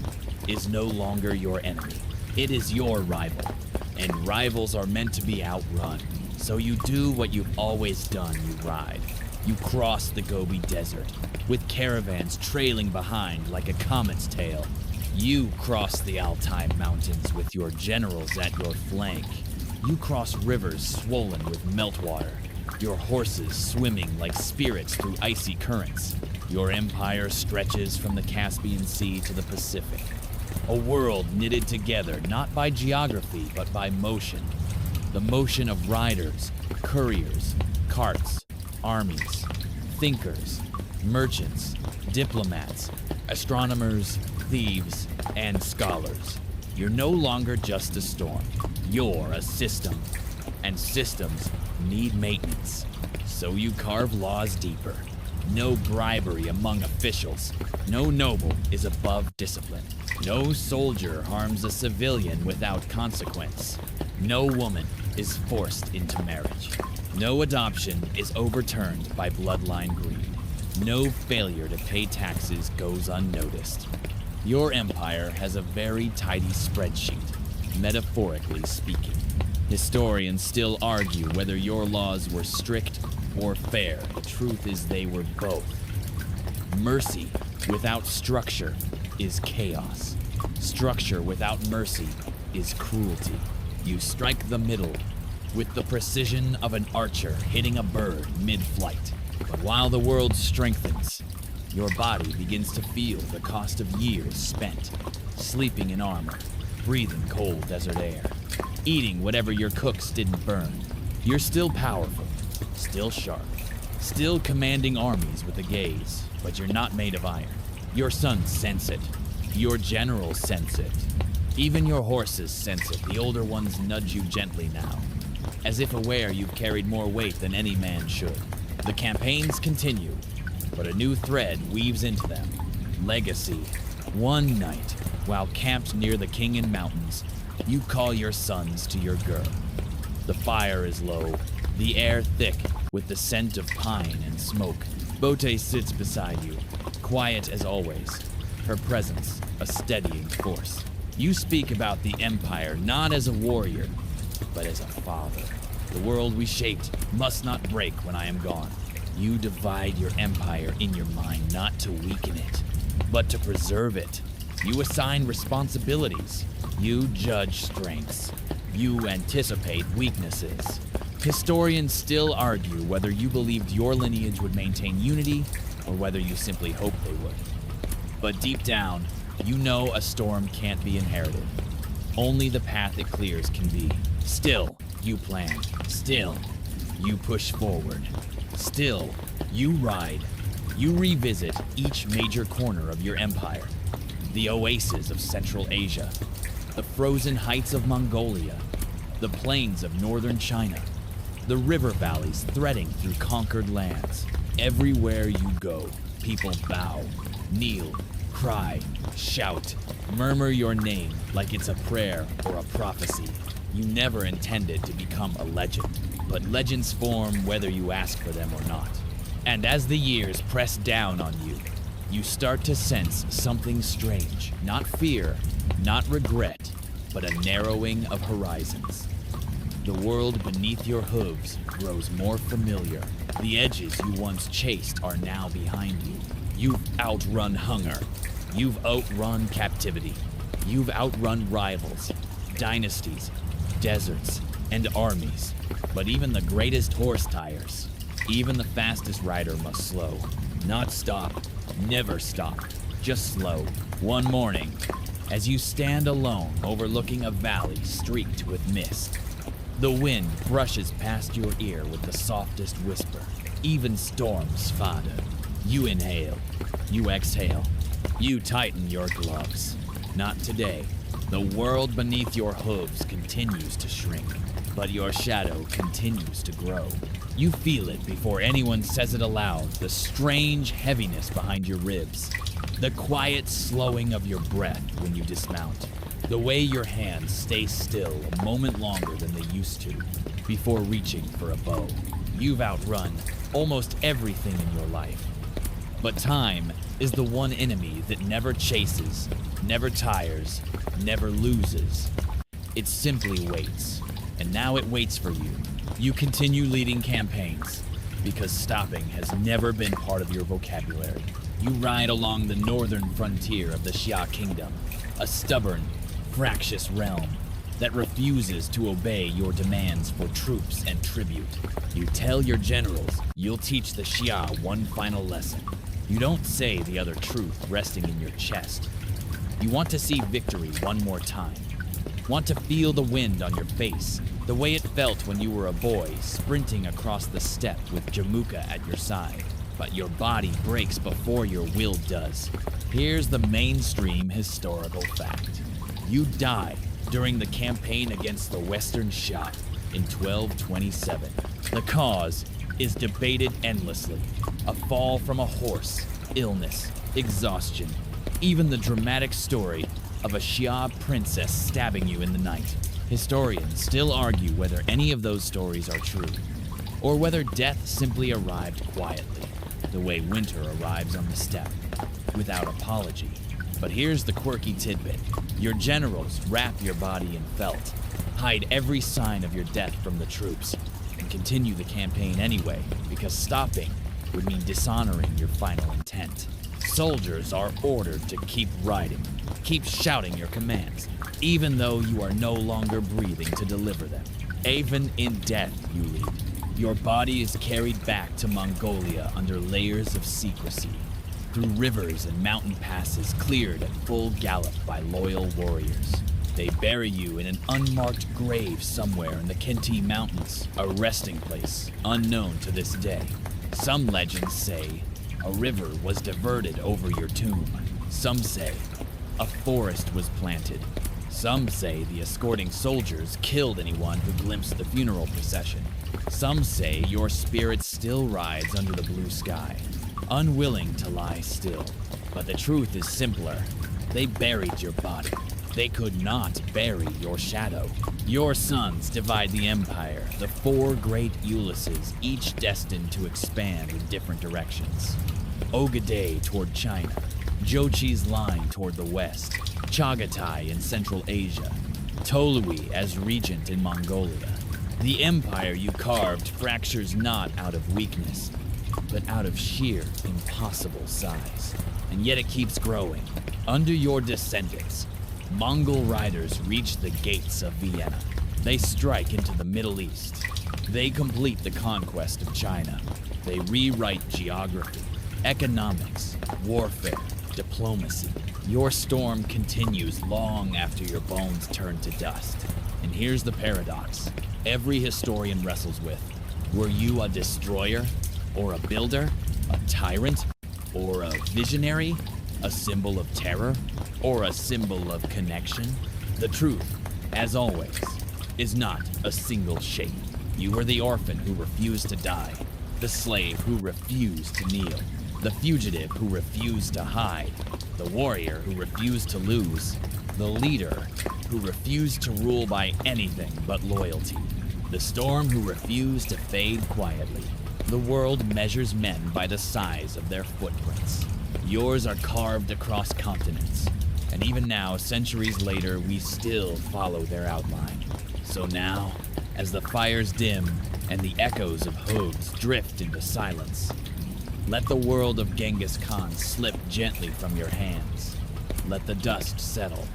is no longer your enemy. It is your rival, and rivals are meant to be outrun. So you do what you've always done, you ride. You cross the Gobi Desert, with caravans trailing behind like a comet's tail. You cross the Altai Mountains with your generals at your flank. You cross rivers swollen with meltwater, your horses swimming like spirits through icy currents. Your empire stretches from the Caspian Sea to the Pacific. A world knitted together not by geography but by motion. The motion of riders, couriers, carts, armies, thinkers, merchants, diplomats, astronomers, thieves, and scholars. You're no longer just a storm. You're a system. And systems need maintenance. So you carve laws deeper. No bribery among officials. No noble is above discipline. No soldier harms a civilian without consequence. No woman is forced into marriage. No adoption is overturned by bloodline greed. No failure to pay taxes goes unnoticed. Your empire has a very tidy spreadsheet, metaphorically speaking. Historians still argue whether your laws were strict or fair. The truth is they were both. Mercy without structure is chaos. Structure without mercy is cruelty. You strike the middle with the precision of an archer hitting a bird mid-flight. But while the world strengthens, your body begins to feel the cost of years spent, sleeping in armor, breathing cold desert air, eating whatever your cooks didn't burn. You're still powerful, still sharp, still commanding armies with a gaze, but you're not made of iron. Your sons sense it. Your generals sense it. Even your horses sense it. The older ones nudge you gently now, as if aware you've carried more weight than any man should. The campaigns continue, but a new thread weaves into them. Legacy. One night, while camped near the Khingan Mountains, you call your sons to your girl. The fire is low, the air thick with the scent of pine and smoke. Bote sits beside you, quiet as always, her presence a steadying force. You speak about the Empire not as a warrior, but as a father. The world we shaped must not break when I am gone. You divide your empire in your mind not to weaken it, but to preserve it. You assign responsibilities. You judge strengths. You anticipate weaknesses. Historians still argue whether you believed your lineage would maintain unity or whether you simply hoped they would. But deep down, you know a storm can't be inherited. Only the path it clears can be. Still, you plan. Still, you push forward. Still, you ride. You revisit each major corner of your empire. The oases of Central Asia, the frozen heights of Mongolia, the plains of northern China, the river valleys threading through conquered lands. Everywhere you go, people bow, kneel, cry, shout, murmur your name like it's a prayer or a prophecy. You never intended to become a legend, but legends form whether you ask for them or not. And as the years press down on you, you start to sense something strange. Not fear, not regret, but a narrowing of horizons. The world beneath your hooves grows more familiar. The edges you once chased are now behind you. You've outrun hunger. You've outrun captivity. You've outrun rivals, dynasties, deserts, and armies. But even the greatest horse tires. Even the fastest rider must slow. Not stop. Never stop. Just slow. One morning, as you stand alone overlooking a valley streaked with mist, the wind brushes past your ear with the softest whisper. even storms, father. You inhale, you exhale, you tighten your gloves. Not today. The world beneath your hooves continues to shrink, but your shadow continues to grow. You feel it before anyone says it aloud, the strange heaviness behind your ribs, the quiet slowing of your breath when you dismount, the way your hands stay still a moment longer than they used to before reaching for a bow. You've outrun almost everything in your life. But time is the one enemy that never chases, never tires, never loses. It simply waits, and now it waits for you. You continue leading campaigns, because stopping has never been part of your vocabulary. You ride along the northern frontier of the Xia Kingdom, a stubborn, fractious realm that refuses to obey your demands for troops and tribute. You tell your generals you'll teach the Xia one final lesson. You don't say the other truth resting in your chest. You want to see victory one more time. Want to feel the wind on your face, the way it felt when you were a boy sprinting across the steppe with Jamuka at your side. But your body breaks before your will does. Here's the mainstream historical fact. You die during the campaign against the Western Xia in 1227. The cause is debated endlessly. A fall from a horse, illness, exhaustion, even the dramatic story of a Xia princess stabbing you in the night. Historians still argue whether any of those stories are true, or whether death simply arrived quietly, the way winter arrives on the steppe, without apology. But here's the quirky tidbit. Your generals wrap your body in felt, hide every sign of your death from the troops, and continue the campaign anyway, because stopping would mean dishonoring your final intent. Soldiers are ordered to keep riding, keep shouting your commands, even though you are no longer breathing to deliver them. Even in death, you lead. Your body is carried back to Mongolia under layers of secrecy, through rivers and mountain passes cleared at full gallop by loyal warriors. They bury you in an unmarked grave somewhere in the Kenti Mountains, a resting place unknown to this day. Some legends say a river was diverted over your tomb. Some say a forest was planted. Some say the escorting soldiers killed anyone who glimpsed the funeral procession. Some say your spirit still rides under the blue sky, unwilling to lie still. But the truth is simpler. They buried your body. They could not bury your shadow. Your sons divide the empire, the four great Ulysses, each destined to expand in different directions. Ogadai toward China, Jochi's line toward the west, Chagatai in Central Asia, Tolui as regent in Mongolia. The empire you carved fractures not out of weakness, but out of sheer, impossible size. And yet it keeps growing. Under your descendants, Mongol riders reach the gates of Vienna. They strike into the Middle East. They complete the conquest of China. They rewrite geography, economics, warfare, diplomacy. Your storm continues long after your bones turn to dust. And here's the paradox every historian wrestles with. Were you a destroyer? Or a builder? A tyrant? Or a visionary? A symbol of terror? Or a symbol of connection? The truth, as always, is not a single shape. You were the orphan who refused to die, the slave who refused to kneel, the fugitive who refused to hide, the warrior who refused to lose, the leader who refused to rule by anything but loyalty, the storm who refused to fade quietly. The world measures men by the size of their footprints. Yours are carved across continents, and even now, centuries later, we still follow their outline. So now, as the fires dim and the echoes of hooves drift into silence, let the world of Genghis Khan slip gently from your hands. Let the dust settle.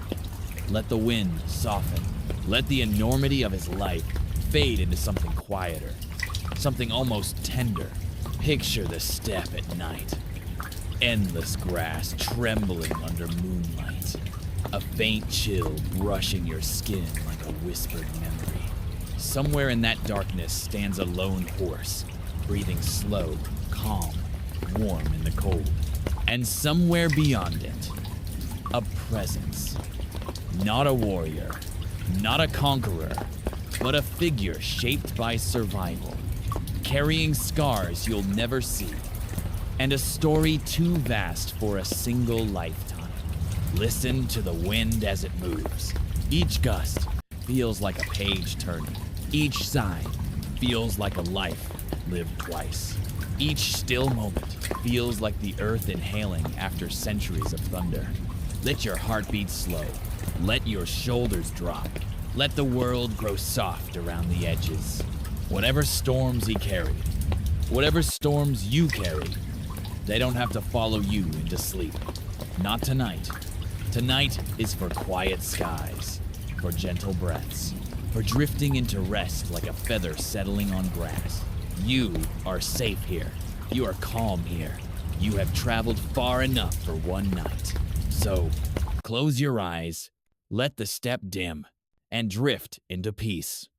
Let the wind soften. Let the enormity of his life fade into something quieter, something almost tender. Picture the steppe at night. Endless grass trembling under moonlight. A faint chill brushing your skin like a whispered memory. Somewhere in that darkness stands a lone horse, breathing slow, calm, warm in the cold. And somewhere beyond it, a presence. Not a warrior, not a conqueror, but a figure shaped by survival, carrying scars you'll never see, and a story too vast for a single lifetime. Listen to the wind as it moves. Each gust feels like a page turning. Each sigh feels like a life lived twice. Each still moment feels like the earth inhaling after centuries of thunder. Let your heart beat slow. Let your shoulders drop. Let the world grow soft around the edges. Whatever storms he carried, whatever storms you carry, they don't have to follow you into sleep. Not tonight. Tonight is for quiet skies, for gentle breaths, for drifting into rest like a feather settling on grass. You are safe here. You are calm here. You have traveled far enough for one night. So, close your eyes, let the steppe dim, and drift into peace.